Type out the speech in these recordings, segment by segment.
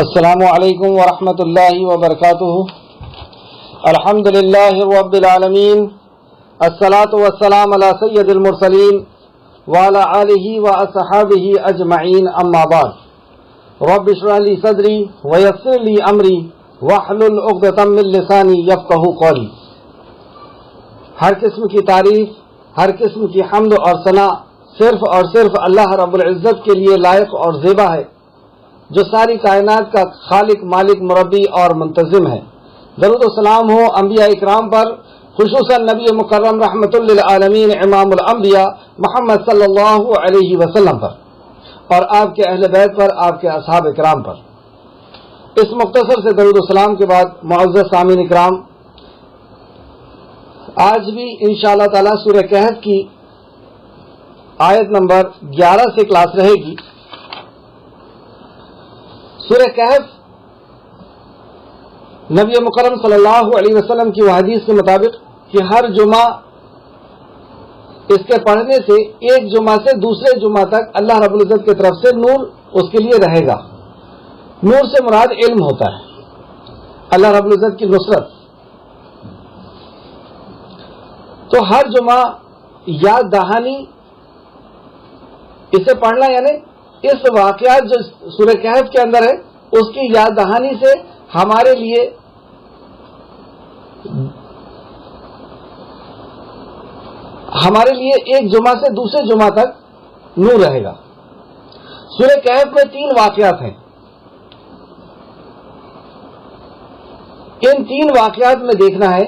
السلام علیکم ورحمۃ اللہ وبرکاتہ۔ الحمد للہ رب العالمین، الصلاۃ والسلام علی سید المرسلین وعلی آلہ واصحابہ اجمعین، اما بعد۔ رب اشرح لی صدری ویسر لی امری واحلل عقدۃ من لسانی یفقہوا قولی۔ ہر قسم کی تعریف، ہر قسم کی حمد اور ثنا صرف اور صرف اللہ رب العزت کے لیے لائق اور زیبا ہے، جو ساری کائنات کا خالق، مالک، مربی اور منتظم ہے۔ درود و سلام ہو انبیاء اکرام پر، خصوصاً نبی مکرم رحمت للعالمین امام الانبیاء محمد صلی اللہ علیہ وسلم پر، اور آپ کے اہل بیت پر، آپ کے اصحاب اکرام پر۔ اس مختصر سے درود و سلام کے بعد معزز سامعین اکرام، آج بھی انشاءاللہ تعالی سورہ کہف کی آیت نمبر 11 سے کلاس رہے گی۔ سورہ کہف نبی مکرم صلی اللہ علیہ وسلم کی وہ حدیث کے مطابق کہ ہر جمعہ اس کے پڑھنے سے ایک جمعہ سے دوسرے جمعہ تک اللہ رب العزت کی طرف سے نور اس کے لیے رہے گا۔ نور سے مراد علم ہوتا ہے، اللہ رب العزت کی نصرت۔ تو ہر جمعہ یاد دہانی اسے پڑھنا، یعنی اس واقعات جو سورہ کہف کے اندر ہے اس کی یاد دہانی سے ہمارے لیے ایک جمعہ سے دوسرے جمعہ تک نور رہے گا۔ سورہ کہف میں 3 واقعات ہیں۔ ان 3 واقعات میں دیکھنا ہے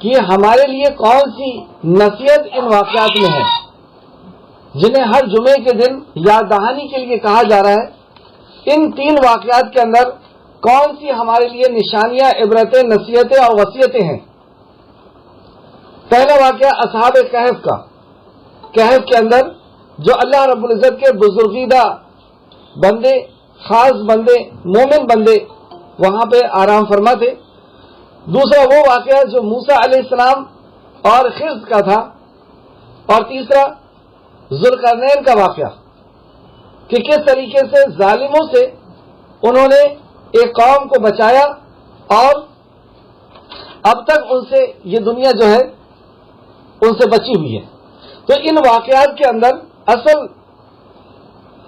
کہ ہمارے لیے کون سی نصیحت ان واقعات میں ہے، جنہیں ہر جمعے کے دن یاد دہانی کے لیے کہا جا رہا ہے۔ ان 3 واقعات کے اندر کون سی ہمارے لیے نشانیاں، عبرتیں، نصیحتیں اور وصیتیں ہیں۔ پہلا واقعہ اصحاب کہف کا۔ کہف کے اندر جو اللہ رب العزت کے بزرگیدہ بندے، خاص بندے، مومن بندے وہاں پہ آرام فرما تھے۔ دوسرا وہ واقعہ جو موسیٰ علیہ السلام اور خضر کا تھا، اور تیسرا ذوالقرنین کا واقعہ کہ کس طریقے سے ظالموں سے انہوں نے ایک قوم کو بچایا، اور اب تک ان سے یہ دنیا جو ہے ان سے بچی ہوئی ہے۔ تو ان واقعات کے اندر اصل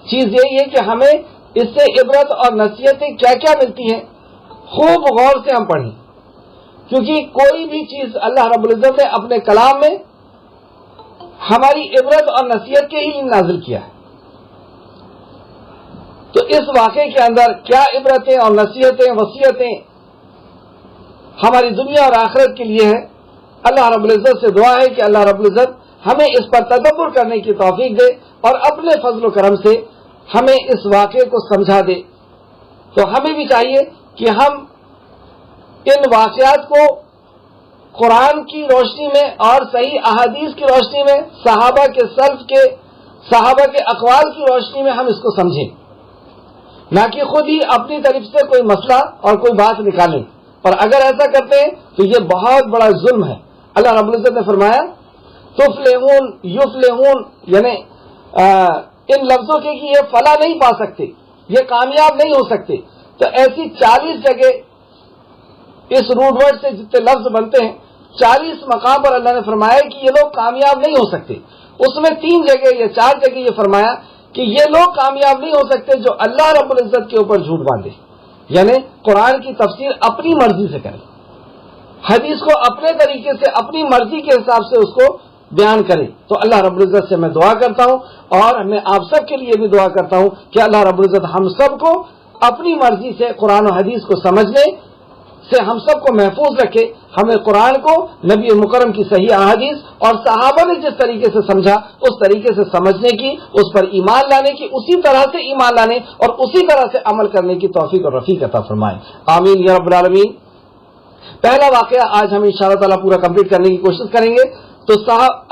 چیز یہی ہے کہ ہمیں اس سے عبرت اور نصیحتیں کیا کیا ملتی ہیں، خوب غور سے ہم پڑھیں، کیونکہ کوئی بھی چیز اللہ رب العزت نے اپنے کلام میں ہماری عبرت اور نصیحت کے ہی نازل کیا ہے۔ تو اس واقعے کے اندر کیا عبرتیں اور نصیحتیں، وصیتیں ہماری دنیا اور آخرت کے لیے ہے، اللہ رب العزت سے دعا ہے کہ اللہ رب العزت ہمیں اس پر تدبر کرنے کی توفیق دے اور اپنے فضل و کرم سے ہمیں اس واقعے کو سمجھا دے۔ تو ہمیں بھی چاہیے کہ ہم ان واقعات کو قرآن کی روشنی میں اور صحیح احادیث کی روشنی میں، صحابہ کے سلف کے، صحابہ کے اقوال کی روشنی میں ہم اس کو سمجھیں، نہ کہ خود ہی اپنی طرف سے کوئی مسئلہ اور کوئی بات نکالیں۔ اور اگر ایسا کرتے ہیں تو یہ بہت بڑا ظلم ہے۔ اللہ رب العزت نے فرمایا تفلحون یفلحون، یعنی ان لفظوں کے کہ یہ فلاح نہیں پا سکتے، یہ کامیاب نہیں ہو سکتے۔ تو ایسی 40 جگہ اس روٹ ورڈ سے جتنے لفظ بنتے ہیں، 40 مقام پر اللہ نے فرمایا کہ یہ لوگ کامیاب نہیں ہو سکتے۔ اس میں 3 جگہ یا 4 جگہ یہ فرمایا کہ یہ لوگ کامیاب نہیں ہو سکتے جو اللہ رب العزت کے اوپر جھوٹ باندھے، یعنی قرآن کی تفسیر اپنی مرضی سے کرے، حدیث کو اپنے طریقے سے، اپنی مرضی کے حساب سے اس کو بیان کرے۔ تو اللہ رب العزت سے میں دعا کرتا ہوں، اور میں آپ سب کے لیے بھی دعا کرتا ہوں کہ اللہ رب العزت ہم سب کو اپنی مرضی سے قرآن و حدیث کو سمجھنے سے ہم سب کو محفوظ رکھے، ہمیں قرآن کو نبی مکرم کی صحیح احادیث اور صحابہ نے جس طریقے سے سمجھا اس طریقے سے سمجھنے کی، اس پر ایمان لانے کی، اسی طرح سے ایمان لانے اور اسی طرح سے عمل کرنے کی توفیق اور رفیق عطا فرمائے، آمین یا رب العالمین۔ پہلا واقعہ آج ہم انشاءاللہ تعالیٰ پورا کمپلیٹ کرنے کی کوشش کریں گے۔ تو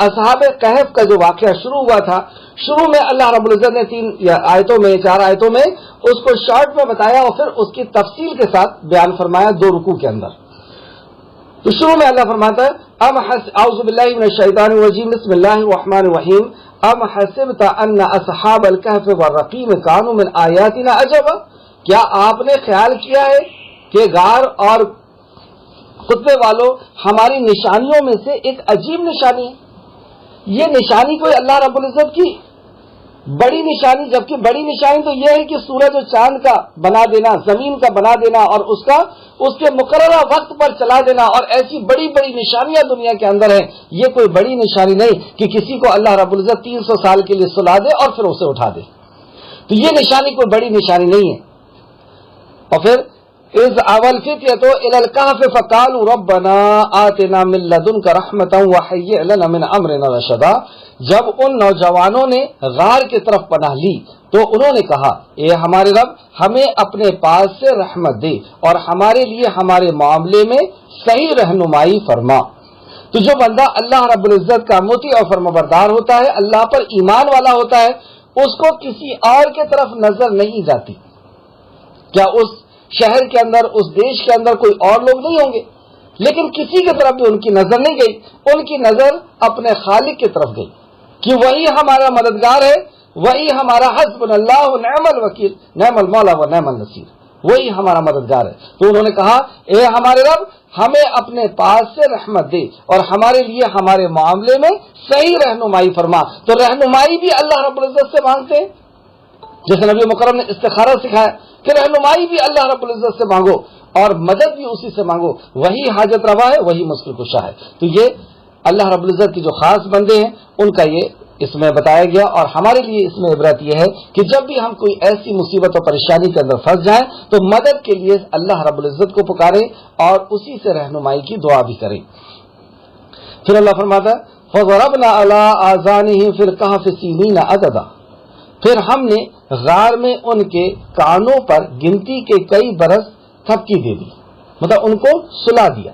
اصحاب کہف کا جو واقعہ شروع ہوا تھا، شروع میں اللہ رب العزت نے 4 آیتوں میں اس کو شارٹ میں بتایا اور پھر اس کی تفصیل کے ساتھ بیان فرمایا 2 رکوع کے اندر۔ تو شروع میں اللہ فرماتا ہے اعوذ باللہ من الشیطان الرجیم، بسم اللہ الرحمن الرحیم، ام حسبت ان اصحاب الكهف والرقیم كانوا من آیاتنا عجبا، کیا آپ نے خیال کیا ہے کہ غار اور خطبے والوں ہماری نشانیوں میں سے ایک عجیب نشانی ہے؟ یہ نشانی کوئی اللہ رب العزت کی بڑی نشانی، جبکہ بڑی نشانی تو یہ ہے کہ سورج اور چاند کا بنا دینا، زمین کا بنا دینا اور اس کے مقررہ وقت پر چلا دینا، اور ایسی بڑی بڑی نشانیاں دنیا کے اندر ہیں۔ یہ کوئی بڑی نشانی نہیں کہ کسی کو اللہ رب العزت 300 سال کے لیے سلا دے اور پھر اسے اٹھا دے، تو یہ نشانی کوئی بڑی نشانی نہیں ہے۔ اور پھر اذ اول فتیۃ الی الکہف فقالوا ربنا آتنا من لدنک رحمۃ وہیئ لنا من امرنا رشدا، جب ان نوجوانوں نے غار کی طرف پناہ لی تو انہوں نے کہا اے ہمارے رب ہمیں اپنے پاس سے رحمت دے اور ہمارے لیے ہمارے معاملے میں صحیح رہنمائی فرما۔ تو جو بندہ اللہ رب العزت کا مطیع اور فرمانبردار ہوتا ہے، اللہ پر ایمان والا ہوتا ہے، اس کو کسی اور کے طرف نظر نہیں جاتی۔ کیا اس شہر کے اندر، اس دیش کے اندر کوئی اور لوگ نہیں ہوں گے؟ لیکن کسی کی طرف بھی ان کی نظر نہیں گئی، ان کی نظر اپنے خالق کی طرف گئی کہ وہی ہمارا مددگار ہے، وہی ہمارا حسبنا اللہ نعم الوکیل نعم المولا و نعم النصیر، وہی ہمارا مددگار ہے۔ تو انہوں نے کہا اے ہمارے رب ہمیں اپنے پاس سے رحمت دے اور ہمارے لیے ہمارے معاملے میں صحیح رہنمائی فرما۔ تو رہنمائی بھی اللہ رب العزت سے مانگتے ہیں، جیسے نبی مکرم نے استخارہ سکھایا کہ رہنمائی بھی اللہ رب العزت سے مانگو اور مدد بھی اسی سے مانگو، وہی حاجت روا ہے، وہی مشکل کشا ہے۔ تو یہ اللہ رب العزت کی جو خاص بندے ہیں ان کا یہ اس میں بتایا گیا، اور ہمارے لیے اس میں عبرت یہ ہے کہ جب بھی ہم کوئی ایسی مصیبت اور پریشانی کے اندر پھنس جائیں تو مدد کے لیے اللہ رب العزت کو پکاریں اور اسی سے رہنمائی کی دعا بھی کریں۔ پھر اللہ فرماتا ہے فَضَرَبْنَا عَلَىٰ آذَانِهِمْ فِي الْكَهْفِ سِنِينَ عَدَدًا، پھر ہم نے غار میں ان کے کانوں پر گنتی کے کئی برس تھپکی دے دی، مطلب ان کو سلا دیا۔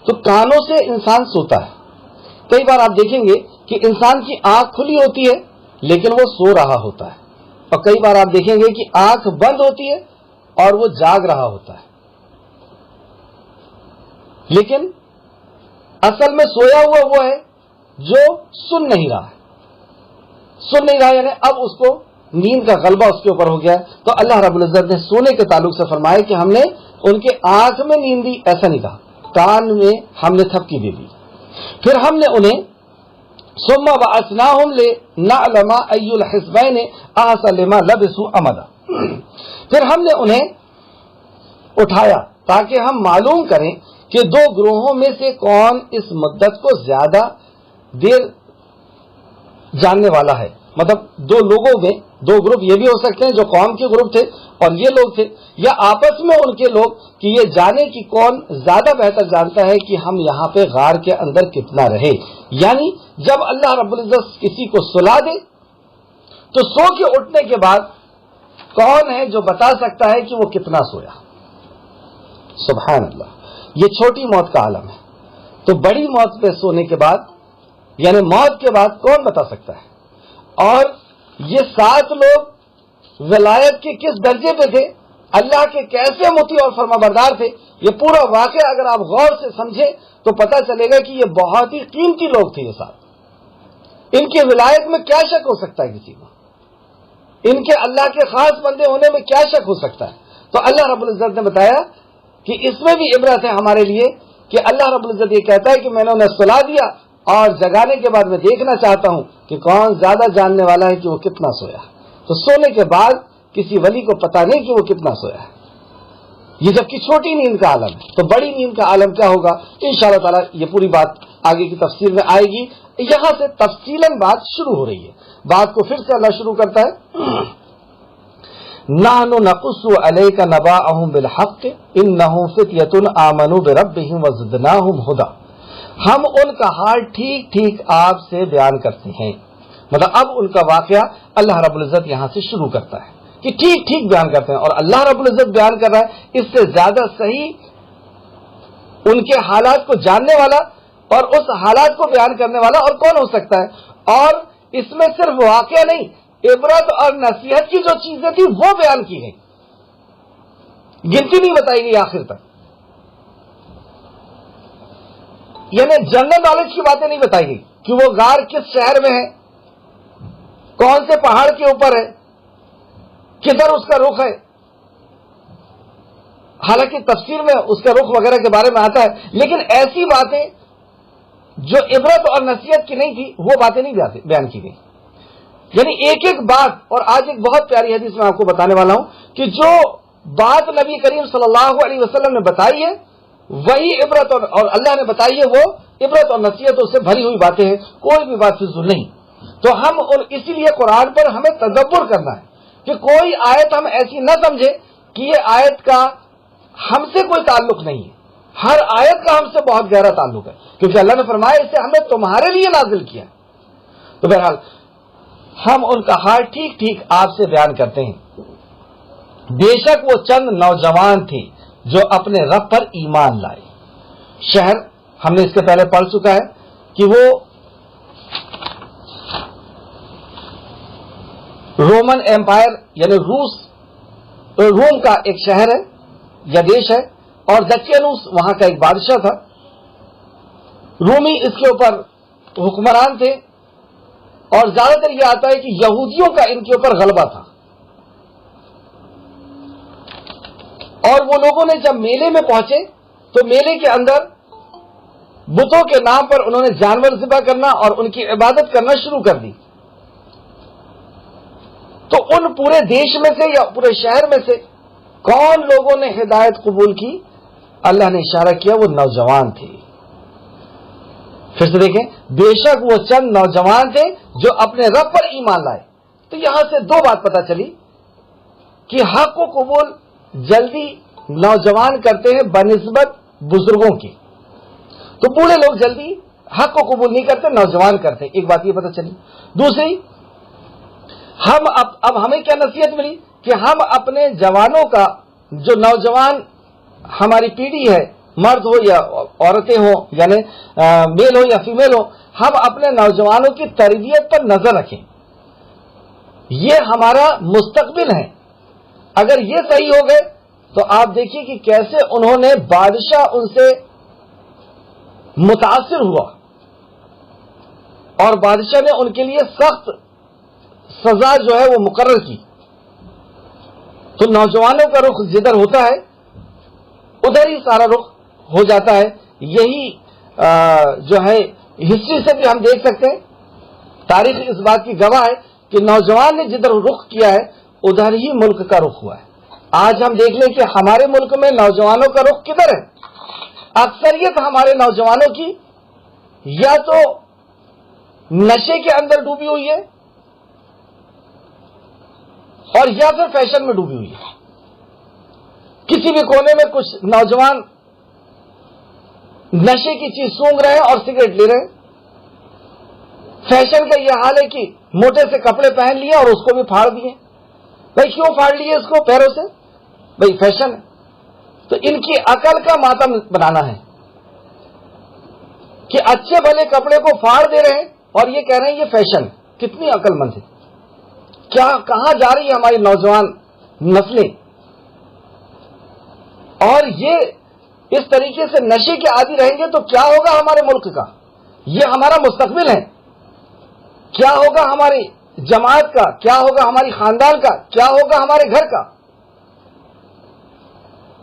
تو کانوں سے انسان سوتا ہے، کئی بار آپ دیکھیں گے کہ انسان کی آنکھ کھلی ہوتی ہے لیکن وہ سو رہا ہوتا ہے، اور کئی بار آپ دیکھیں گے کہ آنکھ بند ہوتی ہے اور وہ جاگ رہا ہوتا ہے، لیکن اصل میں سویا ہوا وہ ہے جو سن نہیں رہا ہے، یعنی اب اس کو نیند کا غلبہ اس کے اوپر ہو گیا ہے۔ تو اللہ رب العزت نے سونے کے تعلق سے فرمایا کہ ہم نے ان کے آنکھ میں نیند دی، ایسا نہیں کہا، کان میں ہم نے تھپکی دے دی۔ پھر ہم نے انہیں ثم بعثناہم لنعلم ای الحزبین احصی لما لبثوا امدا، پھر ہم نے انہیں اٹھایا تاکہ ہم معلوم کریں کہ دو گروہوں میں سے کون اس مدت کو زیادہ دیر جاننے والا ہے۔ مطلب دو لوگوں میں دو گروپ یہ بھی ہو سکتے ہیں جو قوم کے گروپ تھے اور یہ لوگ تھے، یا آپس میں ان کے لوگ کہ یہ جانے کی کون زیادہ بہتر جانتا ہے کہ ہم یہاں پہ غار کے اندر کتنا رہے۔ یعنی جب اللہ رب العزت کسی کو سلا دے تو سو کے اٹھنے کے بعد کون ہے جو بتا سکتا ہے کہ وہ کتنا سویا؟ سبحان اللہ، یہ چھوٹی موت کا عالم ہے، تو بڑی موت پہ سونے کے بعد یعنی موت کے بعد کون بتا سکتا ہے؟ اور یہ 7 لوگ ولایت کے کس درجے پہ تھے، اللہ کے کیسے مطیع اور فرمانبردار تھے، یہ پورا واقعہ اگر آپ غور سے سمجھیں تو پتہ چلے گا کہ یہ بہت ہی قیمتی لوگ تھے۔ یہ 7 ان کی ولایت میں کیا شک ہو سکتا ہے کسی کو؟ ان کے اللہ کے خاص بندے ہونے میں کیا شک ہو سکتا ہے؟ تو اللہ رب العزت نے بتایا کہ اس میں بھی عبرت ہے ہمارے لیے کہ اللہ رب العزت یہ کہتا ہے کہ میں نے انہیں سلا دیا اور جگانے کے بعد میں دیکھنا چاہتا ہوں کہ کون زیادہ جاننے والا ہے کہ وہ کتنا سویا۔ تو سونے کے بعد کسی ولی کو پتا نہیں کہ وہ کتنا سویا ہے، یہ جبکہ چھوٹی نیند کا عالم ہے، تو بڑی نیند کا عالم کیا ہوگا؟ انشاءاللہ تعالی یہ پوری بات آگے کی تفسیر میں آئے گی۔ یہاں سے تفصیلاً بات شروع ہو رہی ہے، بات کو پھر سے اللہ شروع کرتا ہے نحن نقص علیک نبأهم بالحق انہم فتیۃ آمنوا بربہم وزدناہم ہدی، ہم ان کا حال ٹھیک ٹھیک آپ سے بیان کرتے ہیں۔ مطلب اب ان کا واقعہ اللہ رب العزت یہاں سے شروع کرتا ہے کہ ٹھیک ٹھیک بیان کرتے ہیں، اور اللہ رب العزت بیان کر رہا ہے، اس سے زیادہ صحیح ان کے حالات کو جاننے والا اور اس حالات کو بیان کرنے والا اور کون ہو سکتا ہے؟ اور اس میں صرف واقعہ نہیں، عبرت اور نصیحت کی جو چیزیں تھی وہ بیان کی گئی، گنتی نہیں بتائی گئی آخر تک، یعنی جنرل نالج کی باتیں نہیں بتائی گئی کہ وہ غار کس شہر میں ہے، کون سے پہاڑ کے اوپر ہے، کدھر اس کا رخ ہے، حالانکہ تفسیر میں اس کے رخ وغیرہ کے بارے میں آتا ہے، لیکن ایسی باتیں جو عبرت اور نصیحت کی نہیں تھی وہ باتیں نہیں بیان کی گئی. یعنی ایک ایک بات. اور آج ایک بہت پیاری حدیث میں آپ کو بتانے والا ہوں کہ جو بات نبی کریم صلی اللہ علیہ وسلم نے بتائی ہے وہی عبرت اور اللہ نے بتائی ہے وہ عبرت اور نصیحتوں سے بھری ہوئی باتیں ہیں، کوئی بھی بات فضول نہیں. تو ہم اسی لیے قرآن پر ہمیں تدبر کرنا ہے کہ کوئی آیت ہم ایسی نہ سمجھے کہ یہ آیت کا ہم سے کوئی تعلق نہیں ہے. ہر آیت کا ہم سے بہت گہرا تعلق ہے، کیونکہ اللہ نے فرمایا اسے ہمیں تمہارے لیے نازل کیا. تو بہرحال ہم ان کا حال ٹھیک ٹھیک آپ سے بیان کرتے ہیں. بے شک وہ چند نوجوان تھے جو اپنے رب پر ایمان لائے. شہر ہم نے اس کے پہلے پڑھ چکا ہے کہ وہ رومن ایمپائر یعنی روم کا ایک شہر ہے یا دیش ہے، اور دقیانوس وہاں کا ایک بادشاہ تھا. رومی اس کے اوپر حکمران تھے، اور زیادہ تر یہ آتا ہے کہ یہودیوں کا ان کے اوپر غلبہ تھا. اور وہ لوگوں نے جب میلے میں پہنچے تو میلے کے اندر بتوں کے نام پر انہوں نے جانور ذبح کرنا اور ان کی عبادت کرنا شروع کر دی. تو ان پورے دیش میں سے یا پورے شہر میں سے کون لوگوں نے ہدایت قبول کی؟ اللہ نے اشارہ کیا وہ نوجوان تھے. پھر سے دیکھیں، بے شک وہ چند نوجوان تھے جو اپنے رب پر ایمان لائے. تو یہاں سے دو بات پتہ چلی کہ حق کو قبول جلدی نوجوان کرتے ہیں بنسبت بزرگوں کے. تو بوڑھے لوگ جلدی حق کو قبول نہیں کرتے، نوجوان کرتے. ایک بات یہ پتہ چلی. دوسری، ہم اب ہمیں کیا نصیحت ملی کہ ہم اپنے جوانوں کا، جو نوجوان ہماری پیڑھی ہے، مرد ہو یا عورتیں ہوں، یعنی میل ہو یا فیمیل ہو، ہم اپنے نوجوانوں کی تربیت پر نظر رکھیں. یہ ہمارا مستقبل ہے. اگر یہ صحیح ہو گئے تو آپ دیکھیے کہ کیسے انہوں نے بادشاہ ان سے متاثر ہوا اور بادشاہ نے ان کے لیے سخت سزا جو ہے وہ مقرر کی. تو نوجوانوں کا رخ جدھر ہوتا ہے ادھر ہی سارا رخ ہو جاتا ہے. یہی جو ہے ہسٹری سے بھی ہم دیکھ سکتے ہیں، تاریخ اس بات کی گواہ ہے کہ نوجوان نے جدھر رخ کیا ہے ادھر ہی ملک کا رخ ہوا ہے. آج ہم دیکھ لیں کہ ہمارے ملک میں نوجوانوں کا رخ کدھر ہے؟ اکثریت ہمارے نوجوانوں کی یا تو نشے کے اندر ڈوبی ہوئی ہے اور یا پھر فیشن میں ڈوبی ہوئی ہے. کسی بھی کونے میں کچھ نوجوان نشے کی چیز سونگ رہے ہیں اور سگریٹ لے رہے ہیں. فیشن کا یہ حال ہے کہ موٹے سے کپڑے پہن لیے اور اس کو بھی پھاڑ دیے. بھائی کیوں پھاڑ لیے اس کو پیروں سے؟ بھائی فیشن ہے. تو ان کی عقل کا ماتم بنانا ہے کہ اچھے بھلے کپڑے کو پھاڑ دے رہے ہیں اور یہ کہہ رہے ہیں یہ فیشن ہے. کتنی عقل مند ہے. کیا کہاں جا رہی ہے ہماری نوجوان نسلیں؟ اور یہ اس طریقے سے نشے کے عادی رہیں گے تو کیا ہوگا ہمارے ملک کا؟ یہ ہمارا مستقبل ہے. کیا ہوگا ہماری جماعت کا؟ کیا ہوگا ہماری خاندان کا؟ کیا ہوگا ہمارے گھر کا؟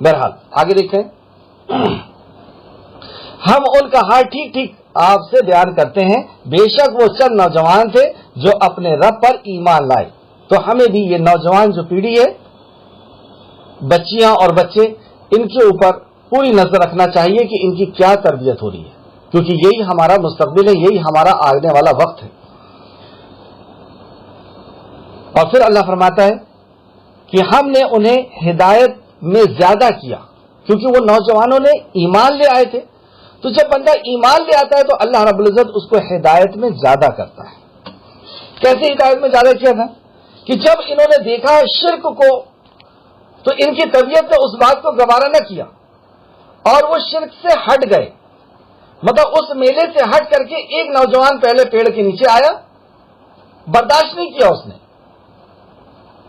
بہرحال آگے دیکھتے ہیں. ہم ان کا حال ٹھیک ٹھیک آپ سے بیان کرتے ہیں. بے شک وہ چند نوجوان تھے جو اپنے رب پر ایمان لائے. تو ہمیں بھی یہ نوجوان جو پیڑھی ہے، بچیاں اور بچے، ان کے اوپر پوری نظر رکھنا چاہیے کہ ان کی کیا تربیت ہو رہی ہے، کیونکہ یہی ہمارا مستقبل ہے، یہی ہمارا آنے والا وقت ہے. اور پھر اللہ فرماتا ہے کہ ہم نے انہیں ہدایت میں زیادہ کیا کیونکہ وہ نوجوانوں نے ایمان لے آئے تھے. تو جب بندہ ایمان لے آتا ہے تو اللہ رب العزت اس کو ہدایت میں زیادہ کرتا ہے. کیسے ہدایت میں زیادہ کیا تھا کہ جب انہوں نے دیکھا شرک کو تو ان کی طبیعت نے اس بات کو گوارا نہ کیا اور وہ شرک سے ہٹ گئے. مطلب اس میلے سے ہٹ کر کے ایک نوجوان پہلے پیڑ کے نیچے آیا، برداشت نہیں کیا اس نے.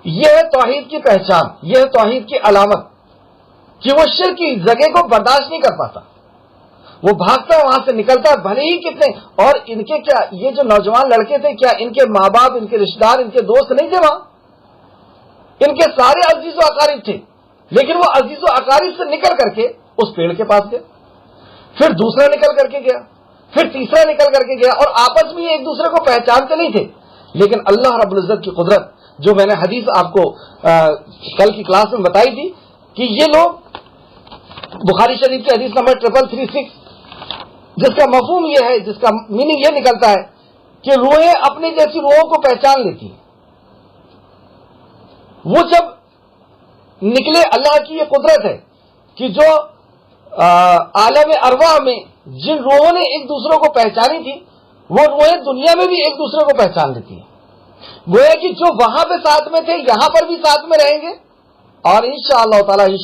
یہ ہے توحید کی پہچان، یہ ہے توحید کی علامت کہ وہ شرک کی جگہ کو برداشت نہیں کر پاتا. وہ بھاگتا ہے وہاں سے نکلتا ہے، بھلے ہی کتنے. اور ان کے کیا یہ جو نوجوان لڑکے تھے، کیا ان کے ماں باپ، ان کے رشتہ دار، ان کے دوست نہیں تھے وہاں؟ ان کے سارے عزیز و اقارب تھے. لیکن وہ عزیز و اقارب سے نکل کر کے اس پیڑ کے پاس گئے، پھر دوسرا نکل کر کے گیا، پھر تیسرا نکل کر کے گیا، اور آپس میں ایک دوسرے کو پہچانتے نہیں تھے. لیکن اللہ رب العزت کی قدرت، جو میں نے حدیث آپ کو کل کی کلاس میں بتائی تھی کہ یہ لوگ بخاری شریف کی حدیث نمبر 3336، جس کا مفہوم یہ ہے، جس کا میننگ یہ نکلتا ہے کہ روحیں اپنی جیسی روحوں کو پہچان لیتی ہیں. وہ جب نکلے، اللہ کی یہ قدرت ہے کہ جو عالم ارواح میں جن روحوں نے ایک دوسرے کو پہچانی تھی، وہ روحیں دنیا میں بھی ایک دوسرے کو پہچان لیتی ہیں. گویا کہ جو وہاں پہ ساتھ میں تھے یہاں پر بھی ساتھ میں رہیں گے، اور انشاءاللہ تعالی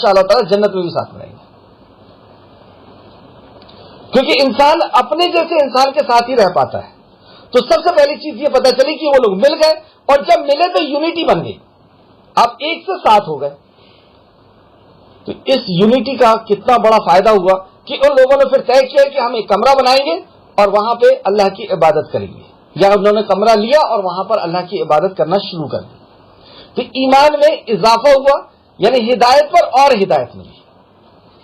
جنت میں بھی ساتھ میں رہیں گے. کیونکہ انسان اپنے جیسے انسان کے ساتھ ہی رہ پاتا ہے. تو سب سے پہلی چیز یہ پتہ چلی کہ وہ لوگ مل گئے، اور جب ملے تو یونٹی بن گئی، اب ایک سے ساتھ ہو گئے. تو اس یونٹی کا کتنا بڑا فائدہ ہوا کہ ان لوگوں نے پھر طے کیا کہ ہم ایک کمرہ بنائیں گے اور وہاں پہ اللہ کی عبادت کریں گے. یا انہوں نے کمرہ لیا اور وہاں پر اللہ کی عبادت کرنا شروع کر دی. تو ایمان میں اضافہ ہوا، یعنی ہدایت پر اور ہدایت ملی.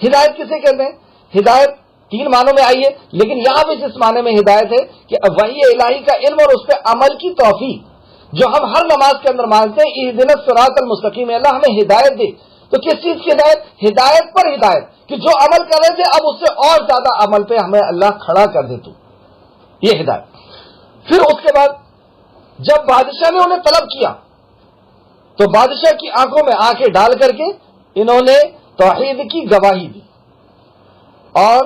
ہدایت کسے کہتے ہیں؟ ہدایت تین معنوں میں آئی ہے، لیکن یہاں پہ جس معنی میں ہدایت ہے کہ وحی الہی کا علم اور اس پہ عمل کی توفیق، جو ہم ہر نماز کے اندر مانگتے ہیں، اہدنا الصراط المستقیم، اللہ ہمیں ہدایت دے. تو کس چیز کی ہدایت؟ ہدایت پر ہدایت، کہ جو عمل کر رہے تھے اب اس سے اور زیادہ عمل پہ ہمیں اللہ کھڑا کر دے. تو یہ ہدایت. پھر اس کے بعد جب بادشاہ نے انہیں طلب کیا تو بادشاہ کی آنکھوں میں آنکھیں ڈال کر کے انہوں نے توحید کی گواہی دی اور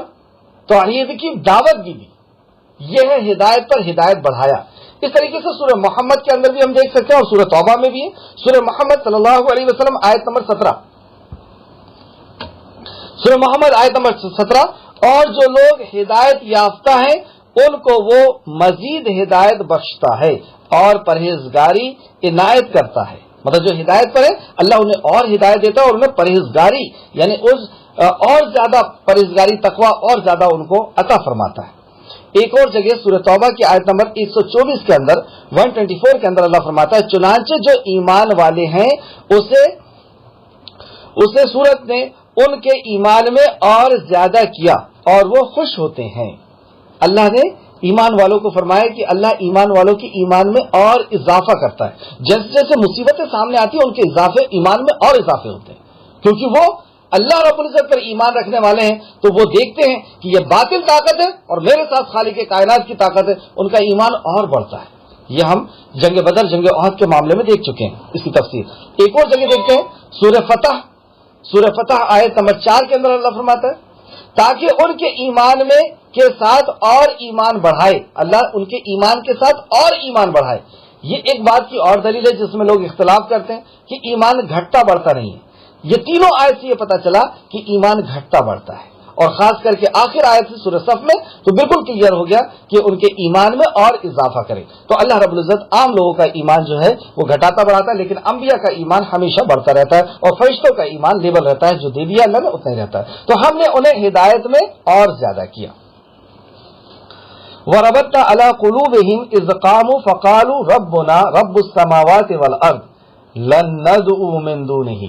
توحید کی دعوت بھی دی. یہ ہے ہدایت پر ہدایت بڑھایا. اس طریقے سے سورہ محمد کے اندر بھی ہم دیکھ سکتے ہیں، اور سورہ توبہ میں بھی ہے. سورہ محمد صلی اللہ علیہ وسلم آیت نمبر 17، سورہ محمد آیت نمبر 17، اور جو لوگ ہدایت یافتہ ہیں ان کو وہ مزید ہدایت بخشتا ہے اور پرہیزگاری عنایت کرتا ہے. مطلب جو ہدایت پر ہے اللہ انہیں اور ہدایت دیتا ہے اور انہیں پرہیزگاری، یعنی اس اور زیادہ پرہیزگاری، تقوی اور زیادہ ان کو عطا فرماتا ہے. ایک اور جگہ سورہ توبہ کی آیت نمبر 124 کے اندر 124 کے اندر اللہ فرماتا ہے، چنانچہ جو ایمان والے ہیں اسے سورت نے ان کے ایمان میں اور زیادہ کیا اور وہ خوش ہوتے ہیں. اللہ نے ایمان والوں کو فرمایا کہ اللہ ایمان والوں کی ایمان میں اور اضافہ کرتا ہے. جیسے جیسے مصیبتیں سامنے آتی ہیں ان کے اضافے ایمان میں اور اضافے ہوتے ہیں، کیونکہ وہ اللہ رب العزت پر ایمان رکھنے والے ہیں. تو وہ دیکھتے ہیں کہ یہ باطل طاقت ہے اور میرے ساتھ خالق کائنات کی طاقت ہے، ان کا ایمان اور بڑھتا ہے. یہ ہم جنگ بدر، جنگ احد کے معاملے میں دیکھ چکے ہیں اس کی تفصیل. ایک اور جگہ دیکھتے ہیں سورہ فتح آیت نمبر 4 کے اندر اللہ فرماتا ہے تاکہ ان کے ایمان میں کے ساتھ اور ایمان بڑھائے. اللہ ان کے ایمان کے ساتھ اور ایمان بڑھائے. یہ ایک بات کی اور دلیل ہے جس میں لوگ اختلاف کرتے ہیں کہ ایمان گھٹتا بڑھتا نہیں ہے. یہ تینوں آیت سے یہ پتا چلا کہ ایمان گھٹتا بڑھتا ہے، اور خاص کر کے آخر آیت سے سورہ صف میں تو بالکل کلیئر ہو گیا کہ ان کے ایمان میں اور اضافہ کرے. تو اللہ رب العزت عام لوگوں کا ایمان جو ہے وہ گھٹاتا بڑھاتا ہے، لیکن انبیاء کا ایمان ہمیشہ بڑھتا رہتا ہے، اور فرشتوں کا ایمان لیبل رہتا ہے، جو دے دیا اللہ نے اتنا ہی رہتا ہے. تو ہم نے انہیں ہدایت میں اور زیادہ کیا. وَرَبَطْنَا عَلَىٰ قُلُوبِهِمْ إِذْ قَامُوا فَقَالُوا رَبُّنَا رَبُّ السَّمَاوَاتِ وَالْأَرْضِ لَن نَّدْعُوَ مِن دُونِهِ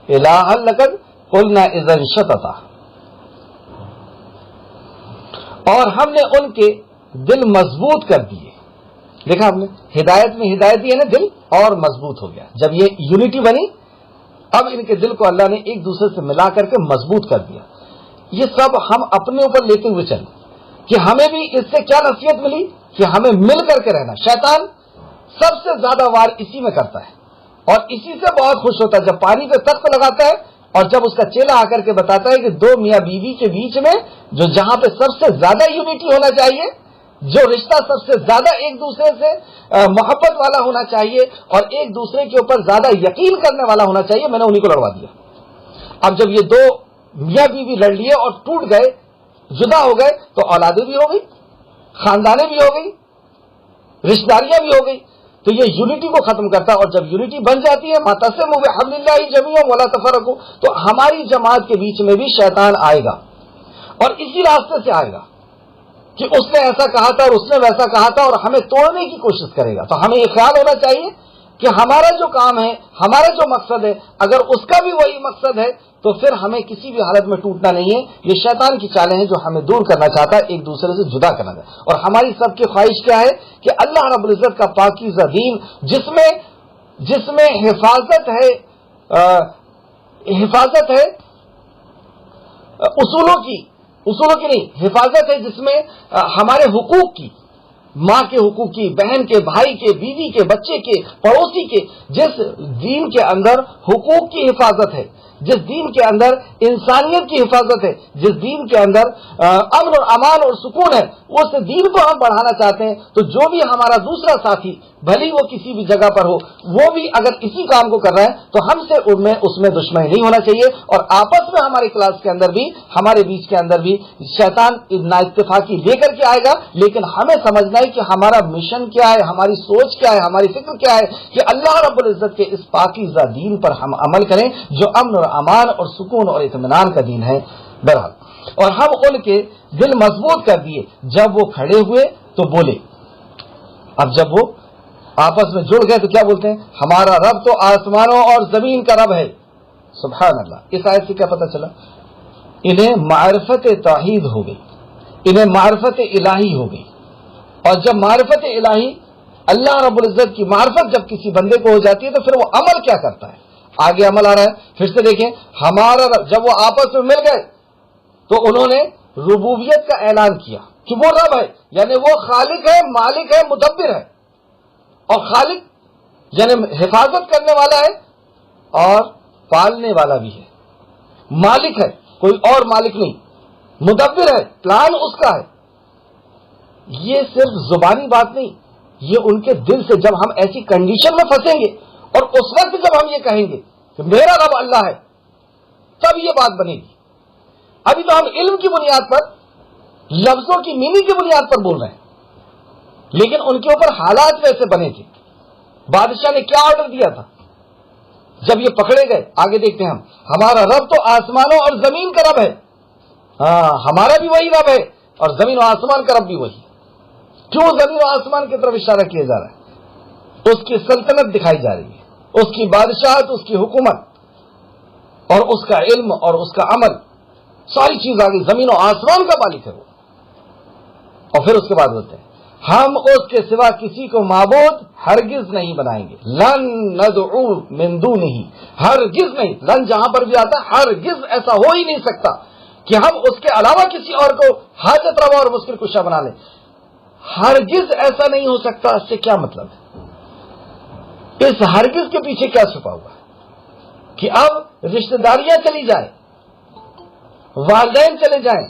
إِلَٰهًا لَّقَدْ قُلْنَا إِذًا شَطَطًا. اور ہم نے ان کے دل مضبوط کر دیے. دیکھا ہم نے ہدایت میں ہدایت دی ہے نا، دل اور مضبوط ہو گیا. جب یہ یونٹی بنی اب ان کے دل کو اللہ نے ایک دوسرے سے ملا کر کے مضبوط کر دیا. یہ سب ہم اپنے اوپر لیتے ہوئے چلیں کہ ہمیں بھی اس سے کیا نصیحت ملی کہ ہمیں مل کر کے رہنا. شیطان سب سے زیادہ وار اسی میں کرتا ہے اور اسی سے بہت خوش ہوتا ہے. جب پانی پہ تخت لگاتا ہے اور جب اس کا چیلا آ کر کے بتاتا ہے کہ دو میاں بیوی کے بیچ میں جہاں پہ سب سے زیادہ یونٹی ہونا چاہیے، جو رشتہ سب سے زیادہ ایک دوسرے سے محبت والا ہونا چاہیے اور ایک دوسرے کے اوپر زیادہ یقین کرنے والا ہونا چاہیے، میں نے انہیں کو لڑوا دیا. اب جب یہ دو میاں بیوی لڑ لیے اور ٹوٹ گئے، جدا ہو گئے، تو اولادیں بھی ہو گئی، خاندانیں بھی ہو گئی، رشتہ داریاں بھی ہو گئی. تو یہ یونٹی کو ختم کرتا ہے. اور جب یونٹی بن جاتی ہے مَعْتَصِمُوا بِحَبْلِ اللَّهِ جَمِيعًا وَلَا تَفَرَّقُوا، تو ہماری جماعت کے بیچ میں بھی شیطان آئے گا اور اسی راستے سے آئے گا کہ اس نے ایسا کہا تھا اور اس نے ویسا کہا تھا اور ہمیں توڑنے کی کوشش کرے گا. تو ہمیں یہ خیال ہونا چاہیے کہ ہمارا جو کام ہے، ہمارا جو مقصد ہے، اگر اس کا بھی وہی مقصد ہے تو پھر ہمیں کسی بھی حالت میں ٹوٹنا نہیں ہے. یہ شیطان کی چالیں ہیں جو ہمیں دور کرنا چاہتا ہے، ایک دوسرے سے جدا کرنا چاہتا ہے. اور ہماری سب کی خواہش کیا ہے کہ اللہ رب العزت کا پاکیزہ دین جس میں حفاظت ہے اصولوں کی نہیں، حفاظت ہے جس میں ہمارے حقوق کی، ماں کے حقوق کی، بہن کے، بھائی کے، بیوی کے، بچے کے، پڑوسی کے، جس دین کے اندر حقوق کی حفاظت ہے، جس دین کے اندر انسانیت کی حفاظت ہے، جس دین کے اندر امن اور امان اور سکون ہے، اس دین کو ہم بڑھانا چاہتے ہیں. تو جو بھی ہمارا دوسرا ساتھی بھلی وہ کسی بھی جگہ پر ہو، وہ بھی اگر اسی کام کو کر رہا ہے تو ہم سے اس میں دشمنی نہیں ہونا چاہیے. اور آپس میں ہمارے کلاس کے اندر بھی، ہمارے بیچ کے اندر بھی شیطان نا اتفاقی لے کر کے آئے گا، لیکن ہمیں سمجھنا ہے کہ ہمارا مشن کیا ہے، ہماری سوچ کیا ہے، ہماری فکر کیا ہے کہ اللہ رب العزت کے اس پاکیزہ دین پر ہم عمل کریں جو امن اور امان اور سکون اور اطمینان کا دین ہے. بہرحال، اور ہم ان کے دل مضبوط کر دیے. جب وہ کھڑے ہوئے تو بولے. اب جب وہ آپس میں جڑ گئے تو کیا بولتے ہیں؟ ہمارا رب تو آسمانوں اور زمین کا رب ہے. سبحان اللہ. اس آیت سے کیا پتہ چلا؟ انہیں معرفت توحید ہو گئی، انہیں معرفت الہی ہو گئی. اور جب معرفت الہی، اللہ رب العزت کی معرفت جب کسی بندے کو ہو جاتی ہے تو پھر وہ عمل کیا کرتا ہے؟ آگے عمل آ رہا ہے. پھر سے دیکھیں، ہمارا رب، جب وہ آپس میں مل گئے تو انہوں نے ربوبیت کا اعلان کیا کہ وہ رب ہے، یعنی وہ خالق ہے، مالک ہے، مدبر ہے. اور خالق یعنی حفاظت کرنے والا ہے اور پالنے والا بھی ہے. مالک ہے، کوئی اور مالک نہیں. مدبر ہے، پلان اس کا ہے. یہ صرف زبانی بات نہیں، یہ ان کے دل سے جب ہم ایسی کنڈیشن میں پھنسیں گے اور اس وقت جب ہم یہ کہیں گے کہ میرا رب اللہ ہے، تب یہ بات بنے گی. ابھی تو ہم علم کی بنیاد پر، لفظوں کی میننگ کی بنیاد پر بول رہے ہیں، لیکن ان کے اوپر حالات ویسے بنے تھے. بادشاہ نے کیا آرڈر دیا تھا جب یہ پکڑے گئے؟ آگے دیکھتے ہیں ہم. ہمارا رب تو آسمانوں اور زمین کا رب ہے. ہاں، ہمارا بھی وہی رب ہے اور زمین و آسمان کا رب بھی وہی. کیوں زمین و آسمان کی طرف اشارہ کیا جا رہا ہے؟ اس کی سلطنت دکھائی جا رہی ہے، اس کی بادشاہت، اس کی حکومت اور اس کا علم اور اس کا عمل، ساری چیز آگے. زمین و آسمان کا مالک ہے وہ. اور پھر اس کے بعد ہوتے ہیں، ہم اس کے سوا کسی کو معبود ہرگز نہیں بنائیں گے. لن ندعو من دونہ، ہرگز نہیں. لن جہاں پر بھی آتا ہے، ہرگز ایسا ہو ہی نہیں سکتا کہ ہم اس کے علاوہ کسی اور کو حاجت روا اور مشکل کشا بنا لیں. ہرگز ایسا نہیں ہو سکتا. اس سے کیا مطلب ہے؟ اس ہرگز کے پیچھے کیا چھپا ہوا ہے؟ کہ اب رشتہ داریاں چلی جائیں، والدین چلے جائیں،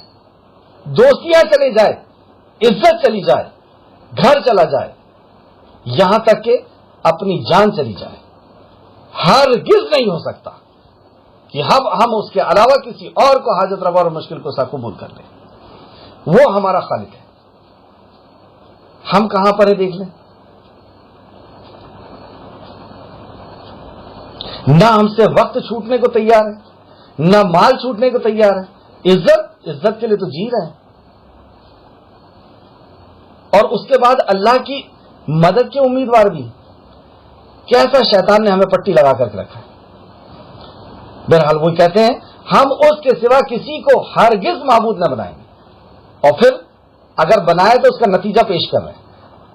دوستیاں چلے جائیں، عزت چلی جائے، گھر چلا جائے، یہاں تک کہ اپنی جان چلی جائے. ہرگز نہیں ہو سکتا کہ ہم اس کے علاوہ کسی اور کو حاجت روا اور مشکل کو سا قبول کر لیں. وہ ہمارا خالق ہے. ہم کہاں پر ہیں دیکھ لیں. نہ ہم سے وقت چھوٹنے کو تیار ہے، نہ مال چھوٹنے کو تیار ہے. عزت کے لیے تو جی رہے ہیں. اور اس کے بعد اللہ کی مدد کے امیدوار بھی. کیسا شیطان نے ہمیں پٹی لگا کر رکھا ہے. بہرحال وہ کہتے ہیں ہم اس کے سوا کسی کو ہرگز معبود نہ بنائیں گے. اور پھر اگر بنائے تو اس کا نتیجہ پیش کر رہے ہیں.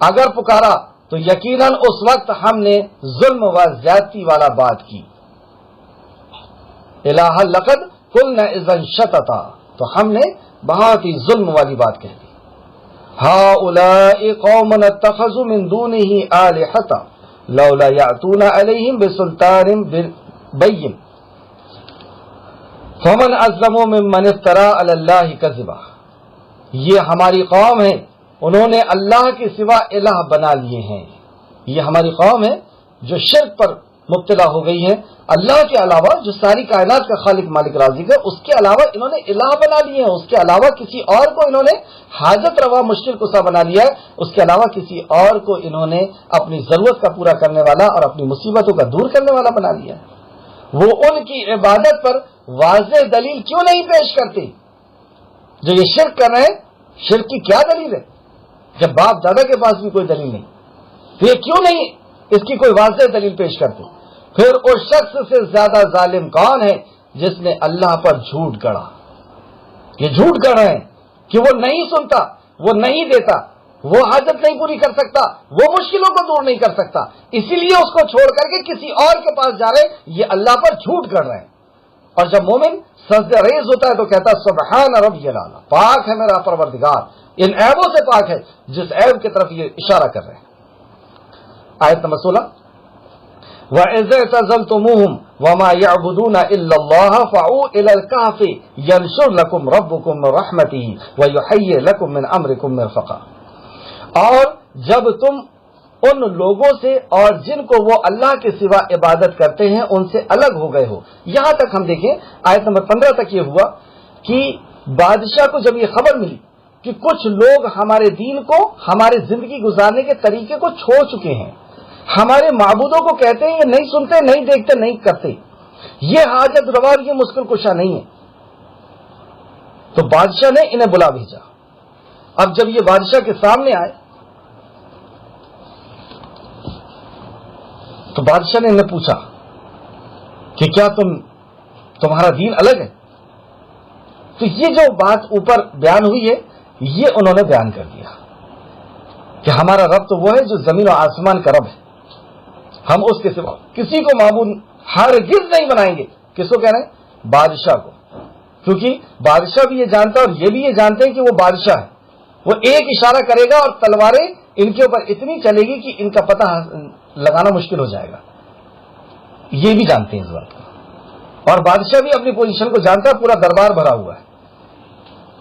اگر پکارا تو یقیناً اس وقت ہم نے ظلم و زیادتی والا بات کی. الہ لقد قلنا اذا شططا، تو ہم نے بہت ہی ظلم والی بات کہہ دی. هؤلاء قوم اتخذوا من دونه آلهة لولا يأتون عليهم بسلطان بين فمن أظلم ممن افترى على الله كذبا. یہ ہماری قوم ہے، انہوں نے اللہ کے سوا الہ بنا لیے ہیں. یہ ہماری قوم ہے جو شرک پر مبتلا ہو گئی ہے. اللہ کے علاوہ جو ساری کائنات کا خالق مالک رازق ہے، اس کے علاوہ انہوں نے الہ بنا لیے ہیں. اس کے علاوہ کسی اور کو انہوں نے حاجت روا مشکل کشا بنا لیا ہے. اس کے علاوہ کسی اور کو انہوں نے اپنی ضرورت کا پورا کرنے والا اور اپنی مصیبتوں کا دور کرنے والا بنا لیا ہے. وہ ان کی عبادت پر واضح دلیل کیوں نہیں پیش کرتے؟ جو یہ شرک کر رہے ہیں، شرک کی کیا دلیل ہے؟ جب باپ دادا کے پاس بھی کوئی دلیل نہیں، تو یہ کیوں نہیں اس کی کوئی واضح دلیل پیش کرتے. پھر اس شخص سے زیادہ ظالم کون ہے جس نے اللہ پر جھوٹ گڑھا. یہ جھوٹ گڑھ رہے ہیں کہ وہ نہیں سنتا، وہ نہیں دیتا، وہ حاجت نہیں پوری کر سکتا، وہ مشکلوں کو دور نہیں کر سکتا، اسی لیے اس کو چھوڑ کر کے کسی اور کے پاس جا رہے. یہ اللہ پر جھوٹ گڑھ رہے ہیں. اور جب مومن سجدہ ریز ہوتا ہے تو کہتا ہے سبحان ربی الاعلی، پاک ہے میرا پروردگار ان عیبوں سے پاک ہے جس عیب کی طرف یہ اشارہ کر رہے ہیں. آیت نمبر 16 وَإِذْ اعْتَزَلْتُمُوهُمْ وَمَا يَعْبُدُونَ إِلَّا اللَّهَ فَأْوُوا إِلَى الْكَهْفِ يَنشُرْ لَكُمْ رَبُّكُم مِّن رَّحْمَتِهِ وَيُحَيِّئْ لَكُم مِّنْ أَمْرِكُم مِّرْفَقًا. اور جب تم ان لوگوں سے اور جن کو وہ اللہ کے سوا عبادت کرتے ہیں ان سے الگ ہو گئے ہو. یہاں تک ہم دیکھیں آیت نمبر 15 تک یہ ہوا کہ بادشاہ کو جب یہ خبر ملی کہ کچھ لوگ ہمارے دین کو، ہمارے زندگی گزارنے کے طریقے کو چھوڑ چکے ہیں، ہمارے معبودوں کو کہتے ہیں یہ نہیں سنتے، نہیں دیکھتے، نہیں کرتے، یہ حاجت روا، یہ مشکل کشا نہیں ہے، تو بادشاہ نے انہیں بلا بھیجا. اب جب یہ بادشاہ کے سامنے آئے تو بادشاہ نے انہیں پوچھا کہ کیا تمہارا دین الگ ہے؟ تو یہ جو بات اوپر بیان ہوئی ہے یہ انہوں نے بیان کر دیا کہ ہمارا رب تو وہ ہے جو زمین و آسمان کا رب ہے، ہم اس کے سوا کسی کو معبود ہرگز نہیں بنائیں گے. کس کو کہہ رہے ہیں؟ بادشاہ کو. کیونکہ بادشاہ بھی یہ جانتا ہے اور یہ بھی یہ جانتے ہیں کہ وہ بادشاہ ہے. وہ ایک اشارہ کرے گا اور تلواریں ان کے اوپر اتنی چلے گی کہ ان کا پتہ لگانا مشکل ہو جائے گا. یہ بھی جانتے ہیں اس بات کو. اور بادشاہ بھی اپنی پوزیشن کو جانتا ہے، پورا دربار بھرا ہوا ہے.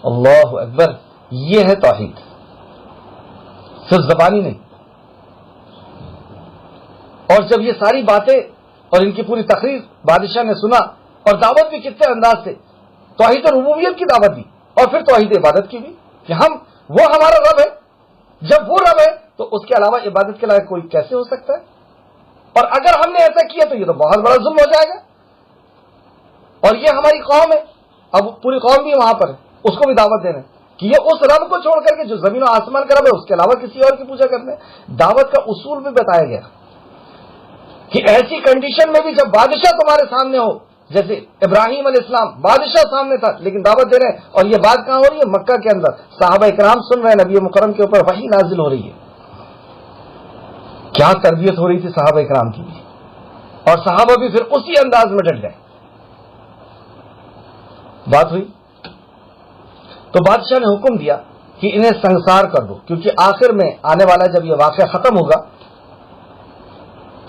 اللہ اکبر. یہ ہے توحید، صرف زبانی نہیں. اور جب یہ ساری باتیں اور ان کی پوری تقریر بادشاہ نے سنا اور دعوت بھی کتنے انداز سے، توحید ربوبیت کی دعوت دی اور پھر توحید عبادت کی بھی کہ وہ ہمارا رب ہے. جب وہ رب ہے تو اس کے علاوہ عبادت کے لائق کوئی کیسے ہو سکتا ہے؟ اور اگر ہم نے ایسا کیا تو یہ تو بہت بڑا ظلم ہو جائے گا. اور یہ ہماری قوم ہے، اب پوری قوم بھی وہاں پر ہے، اس کو بھی دعوت دینا کہ یہ اس رب کو چھوڑ کر کے جو زمین و آسمان کا رب ہے اس کے علاوہ کسی اور کی پوجا کرتے ہیں. دعوت کا اصول بھی بتایا گیا کہ ایسی کنڈیشن میں بھی جب بادشاہ تمہارے سامنے ہو، جیسے ابراہیم علیہ السلام بادشاہ سامنے تھا لیکن دعوت دے رہے ہیں، اور یہ بات کہاں ہو رہی ہے؟ مکہ کے اندر. صحابہ اکرام سن رہے ہیں، نبی مکرم کے اوپر وحی نازل ہو رہی ہے. کیا تربیت ہو رہی تھی صحابہ اکرام کی، اور صحابہ بھی پھر اسی انداز میں ڈٹ گئے. بات ہوئی تو بادشاہ نے حکم دیا کہ انہیں سنسار کر دو، کیونکہ آخر میں آنے والا جب یہ واقعہ ختم ہوگا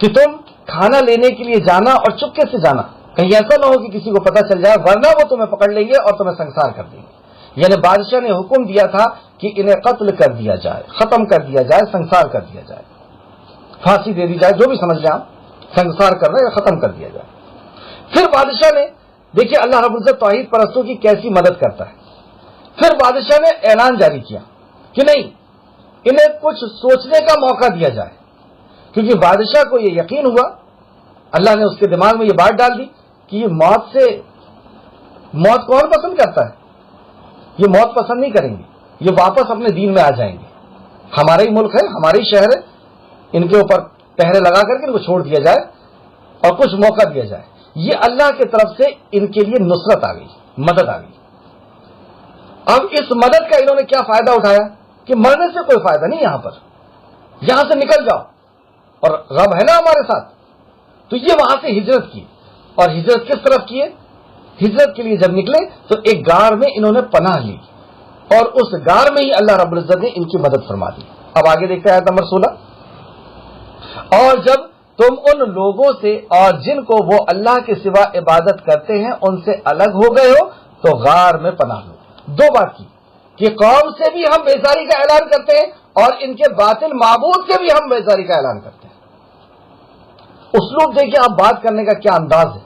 کہ تم کھانا لینے کے لیے جانا اور چپکے سے جانا، کہیں ایسا نہ ہو کہ کسی کو پتہ چل جائے، ورنہ وہ تمہیں پکڑ لیں گے اور تمہیں سنسار کر دیں گے. یعنی بادشاہ نے حکم دیا تھا کہ انہیں قتل کر دیا جائے، ختم کر دیا جائے، سنسار کر دیا جائے، پھانسی دے دی جائے، جو بھی سمجھ لیں آپ، سنسار کرنا یا ختم کر دیا جائے. پھر بادشاہ نے دیکھیے اللہ رب العزت توحید پرستوں کی کیسی مدد کرتا ہے. پھر بادشاہ نے اعلان جاری کیا کہ نہیں، انہیں کچھ سوچنے کا موقع دیا جائے، کیونکہ بادشاہ کو یہ یقین ہوا، اللہ نے اس کے دماغ میں یہ بات ڈال دی کہ یہ موت کون پسند کرتا ہے؟ یہ موت پسند نہیں کریں گے، یہ واپس اپنے دین میں آ جائیں گے. ہمارا ہی ملک ہے، ہمارا ہی شہر ہے، ان کے اوپر پہرے لگا کر کے ان کو چھوڑ دیا جائے اور کچھ موقع دیا جائے. یہ اللہ کی طرف سے ان کے لیے نصرت آ گئی، مدد آ گئی. اب اس مدد کا انہوں نے کیا فائدہ اٹھایا کہ مرنے سے کوئی فائدہ نہیں، یہاں سے نکل جاؤ، اور رب ہے نا ہمارے ساتھ. تو یہ وہاں سے ہجرت کی. اور ہجرت کس طرف کی ہے؟ ہجرت کے لیے جب نکلے تو ایک غار میں انہوں نے پناہ لی، اور اس غار میں ہی اللہ رب العزت نے ان کی مدد فرما دی. اب آگے دیکھتے ہیں آیت نمبر 16. اور جب تم ان لوگوں سے اور جن کو وہ اللہ کے سوا عبادت کرتے ہیں ان سے الگ ہو گئے ہو تو غار میں پناہ لو. دو بات کی کہ قوم سے بھی ہم بیزاری کا اعلان کرتے ہیں اور ان کے باطل معبود سے بھی ہم بیزاری کا اعلان کرتے ہیں. اسلوب دیکھیے آپ بات کرنے کا کیا انداز ہے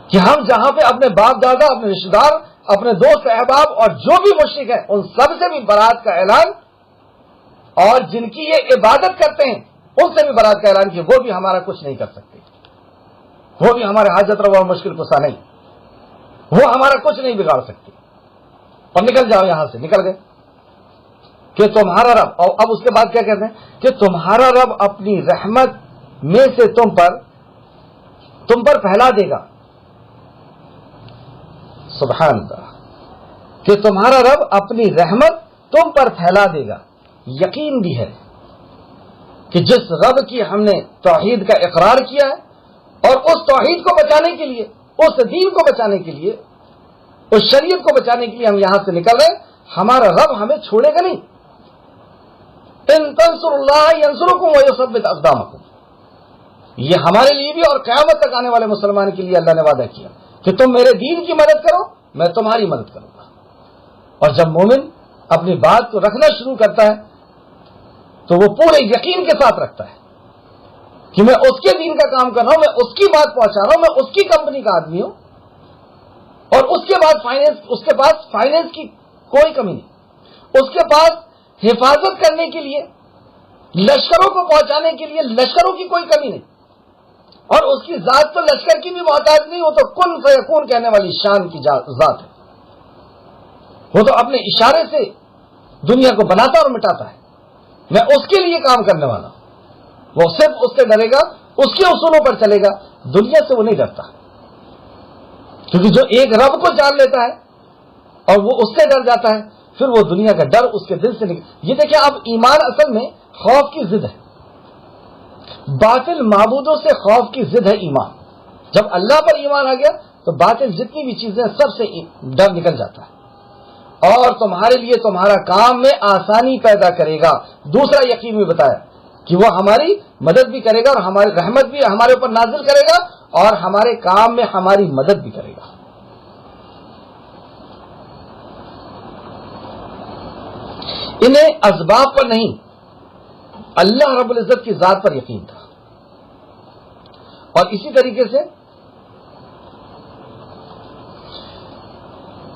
کہ ہم جہاں پہ اپنے باپ دادا، اپنے رشتے دار، اپنے دوست احباب اور جو بھی مشرک ہیں ان سب سے بھی برات کا اعلان، اور جن کی یہ عبادت کرتے ہیں ان سے بھی برات کا اعلان کیا، وہ بھی ہمارا کچھ نہیں کر سکتے، وہ بھی ہمارے حاجت روا اور مشکل کشا نہیں، وہ ہمارا کچھ نہیں بگاڑ سکتے، اور نکل جاؤ یہاں سے. نکل گئے. کہ تمہارا رب، اور اب اس کے بعد کیا کہتے ہیں کہ تمہارا رب اپنی رحمت میں سے تم پر پھیلا دے گا. سبحان اللہ، کہ تمہارا رب اپنی رحمت تم پر پھیلا دے گا. یقین بھی ہے کہ جس رب کی ہم نے توحید کا اقرار کیا ہے اور اس توحید کو بچانے کے لیے، اس دین کو بچانے کے لیے، اس شریعت کو بچانے کے لیے ہم یہاں سے نکل رہے، ہمارا رب ہمیں چھوڑے گا نہیں. ان تنصروا اللہ ینصرکم ویثبت اقدامکم، یہ ہمارے لیے بھی اور قیامت تک آنے والے مسلمان کے لیے اللہ نے وعدہ کیا کہ تم میرے دین کی مدد کرو، میں تمہاری مدد کروں گا. اور جب مومن اپنی بات کو رکھنا شروع کرتا ہے تو وہ پورے یقین کے ساتھ رکھتا ہے کہ میں اس کے دین کا کام کر رہا ہوں، میں اس کی بات پہنچا رہا ہوں، میں اس کی کمپنی کا آدمی ہوں، اور اس کے پاس فائنینس کی کوئی کمی نہیں، اس کے پاس حفاظت کرنے کے لیے، لشکروں کو پہنچانے کے لیے لشکروں کی کوئی کمی نہیں، اور اس کی ذات تو لشکر کی بھی محتاج نہیں، وہ تو کن فیکون کہنے والی شان کی ذات ہے. وہ تو اپنے اشارے سے دنیا کو بناتا اور مٹاتا ہے. میں اس کے لیے کام کرنے والا ہوں. وہ صرف اس سے ڈرے گا، اس کے اصولوں پر چلے گا، دنیا سے وہ نہیں ڈرتا. کیونکہ جو ایک رب کو جان لیتا ہے اور وہ اس سے ڈر جاتا ہے، پھر وہ دنیا کا ڈر اس کے دل سے نکل. یہ دیکھیں، اب ایمان اصل میں خوف کی ضد ہے. باطل معبودوں سے خوف کی ضد ہے ایمان. جب اللہ پر ایمان آ گیا تو باطل جتنی بھی چیزیں سب سے ڈر نکل جاتا ہے، اور تمہارے لیے تمہارا کام میں آسانی پیدا کرے گا. دوسرا یقین بھی بتایا کہ وہ ہماری مدد بھی کرے گا اور ہماری رحمت بھی ہمارے اوپر نازل کرے گا اور ہمارے کام میں ہماری مدد بھی کرے گا. انہیں اسباب پر نہیں، اللہ رب العزت کی ذات پر یقین تھا. اور اسی طریقے سے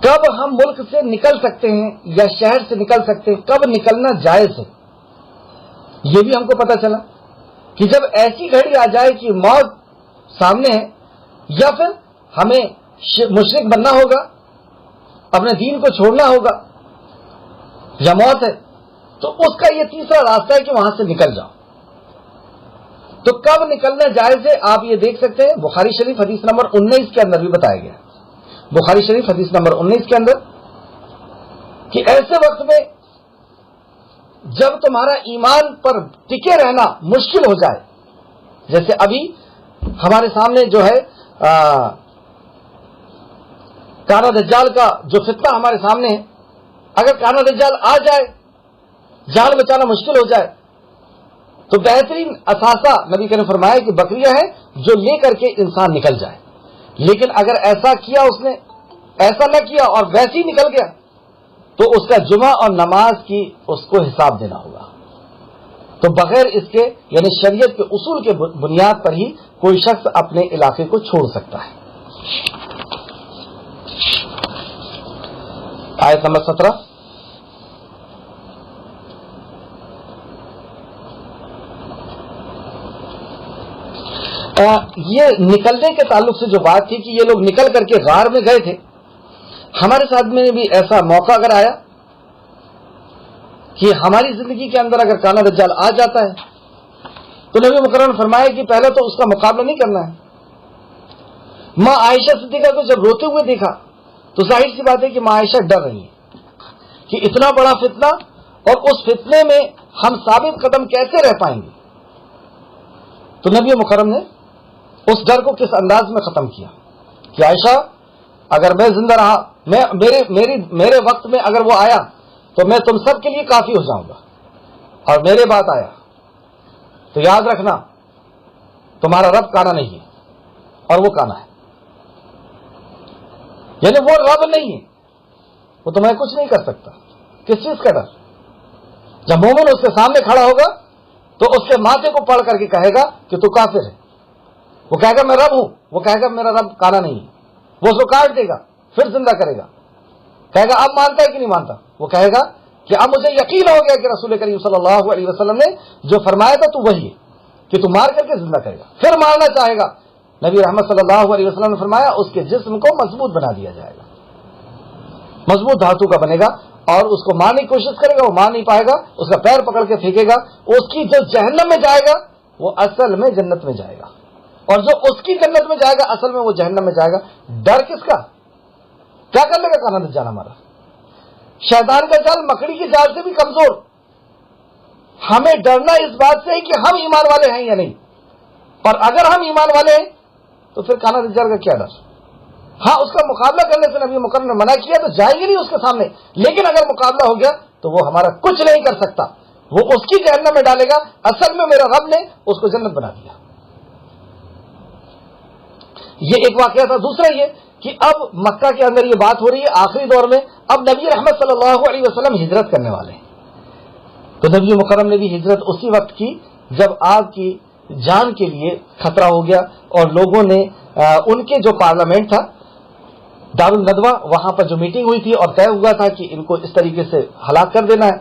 کب ہم ملک سے نکل سکتے ہیں یا شہر سے نکل سکتے ہیں، کب نکلنا جائز ہے، یہ بھی ہم کو پتا چلا کہ جب ایسی گھڑی آ جائے کہ موت سامنے ہے، یا پھر ہمیں مشرک بننا ہوگا، اپنے دین کو چھوڑنا ہوگا، یا موت ہے، تو اس کا یہ تیسرا راستہ ہے کہ وہاں سے نکل جاؤ. تو کب نکلنا جائز ہے آپ یہ دیکھ سکتے ہیں. بخاری شریف حدیث نمبر 19 کے اندر بھی بتایا گیا. بخاری شریف حدیث نمبر 19 کے اندر کہ ایسے وقت میں جب تمہارا ایمان پر ٹکے رہنا مشکل ہو جائے، جیسے ابھی ہمارے سامنے جو ہے کانا دجال کا جو فتنہ ہمارے سامنے ہے، اگر کانا دجال آ جائے، جان بچانا مشکل ہو جائے، تو بہترین اثاثہ نبی کریم نے فرمایا کہ بکریاں ہیں جو لے کر کے انسان نکل جائے. لیکن اگر ایسا کیا، اس نے ایسا نہ کیا اور ویسے ہی نکل گیا، تو اس کا جمعہ اور نماز کی اس کو حساب دینا ہوگا. تو بغیر اس کے یعنی شریعت کے اصول کے بنیاد پر ہی کوئی شخص اپنے علاقے کو چھوڑ سکتا ہے. آیت نمبر 17. یہ نکلنے کے تعلق سے جو بات تھی کہ یہ لوگ نکل کر کے غار میں گئے تھے، ہمارے ساتھ میں بھی ایسا موقع اگر آیا کہ ہماری زندگی کے اندر اگر کانا دجال آ جاتا ہے، تو نبی مکرم نے فرمایا کہ پہلے تو اس کا مقابلہ نہیں کرنا ہے. ماں عائشہ صدیقہ کو جب روتے ہوئے دیکھا تو ظاہر سی بات ہے کہ ماں عائشہ ڈر رہی ہے کہ اتنا بڑا فتنہ، اور اس فتنے میں ہم ثابت قدم کیسے رہ پائیں گے. تو نبی مکرم نے اس ڈر کو کس انداز میں ختم کیا کہ عائشہ، اگر میں زندہ رہا، میرے وقت میں اگر وہ آیا تو میں تم سب کے لیے کافی ہو جاؤں گا، اور میرے بعد آیا تو یاد رکھنا تمہارا رب کانا نہیں ہے اور وہ کانا ہے. یعنی وہ رب نہیں ہے، وہ تمہیں کچھ نہیں کر سکتا. کس چیز کا ڈر؟ جب مومن اس کے سامنے کھڑا ہوگا تو اس کے ماتھے کو پڑھ کر کے کہے گا کہ تو کافر ہے. وہ کہے گا میں رب ہوں، وہ کہے گا میرا رب کانا نہیں ہے. وہ اس کو کاٹ دے گا، پھر زندہ کرے گا، کہے گا اب مانتا ہے کہ نہیں مانتا. وہ کہے گا کہ اب مجھے یقین ہو گیا کہ رسول کریم صلی اللہ علیہ وسلم نے جو فرمایا تھا تو وہی ہے کہ تو مار کر کے زندہ کرے گا. پھر مارنا چاہے گا. نبی رحمت صلی اللہ علیہ وسلم نے فرمایا اس کے جسم کو مضبوط بنا دیا جائے گا، مضبوط دھاتو کا بنے گا، اور اس کو مارنے کی کوشش کرے گا، وہ مار نہیں پائے گا، اس کا پیر پکڑ کے پھینکے گا، اس کی جو جہنم میں جائے گا وہ اصل میں جنت میں جائے گا، اور جو اس کی جنت میں جائے گا اصل میں وہ جہنم میں جائے گا۔ ڈر کس کا؟ کیا کر لے گا کانا دجال ہمارا؟ شیطان کا جال مکڑی کی جال سے بھی کمزور۔ ہمیں ڈرنا اس بات سے ہے کہ ہم ایمان والے ہیں یا نہیں، اور اگر ہم ایمان والے ہیں تو پھر کانا دجال کا کیا ڈر؟ ہاں، اس کا مقابلہ کرنے سے نبی مکرم نے منع کیا تو جائیں گے نہیں اس کے سامنے، لیکن اگر مقابلہ ہو گیا تو وہ ہمارا کچھ نہیں کر سکتا، وہ اس کی جہنم میں ڈالے گا۔ اصل میں میرا رب نے اس کو جنت بنا دیا۔ یہ ایک واقعہ تھا۔ دوسرا یہ کہ اب مکہ کے اندر یہ بات ہو رہی ہے آخری دور میں، اب نبی رحمت صلی اللہ علیہ وسلم ہجرت کرنے والے ہیں، تو نبی مکرم نے بھی ہجرت اسی وقت کی جب آپ کی جان کے لیے خطرہ ہو گیا، اور لوگوں نے ان کے جو پارلیمنٹ تھا دارالندوہ، وہاں پر جو میٹنگ ہوئی تھی اور طے ہوا تھا کہ ان کو اس طریقے سے ہلاک کر دینا ہے،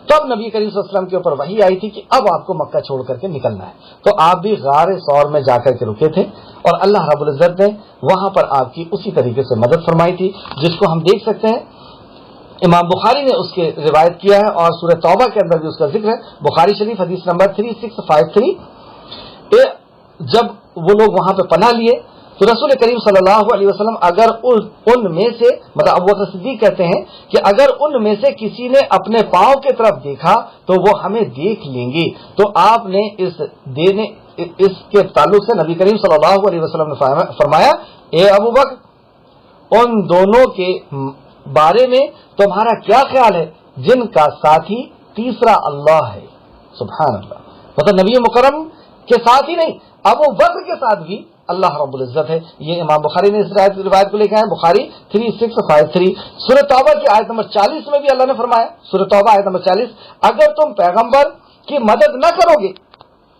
تب نبی کریم صلی اللہ علیہ وسلم کے اوپر وحی آئی تھی کہ اب آپ کو مکہ چھوڑ کر کے نکلنا ہے۔ تو آپ بھی غار ثور میں جا کر کے رکے تھے، اور اللہ رب العزت نے وہاں پر آپ کی اسی طریقے سے مدد فرمائی تھی، جس کو ہم دیکھ سکتے ہیں۔ امام بخاری نے اس کے روایت کیا ہے، اور سورہ توبہ کے اندر بھی اس کا ذکر ہے، بخاری شریف حدیث نمبر 3653۔ جب وہ لوگ وہاں پہ پناہ لیے تو رسول کریم صلی اللہ علیہ وسلم اگر ان میں سے، مطلب ابو بکر صدیق کہتے ہیں کہ اگر ان میں سے کسی نے اپنے پاؤں کی طرف دیکھا تو وہ ہمیں دیکھ لیں گے، تو آپ نے اس کے تعلق سے نبی کریم صلی اللہ علیہ وسلم نے فرمایا، اے ابو بکر، ان دونوں کے بارے میں تمہارا کیا خیال ہے جن کا ساتھی تیسرا اللہ ہے؟ سبحان اللہ، مطلب نبی مکرم کے ساتھ ہی نہیں، ابو بکر کے ساتھ بھی اللہ رب العزت ہے۔ یہ امام بخاری نے اس روایت کو لے کے آئے، بخاری 3653۔ سورہ توبہ کی آیت نمبر 40 میں بھی اللہ نے فرمایا، سورہ توبہ آیت نمبر 40، اگر تم پیغمبر کی مدد نہ کرو گے،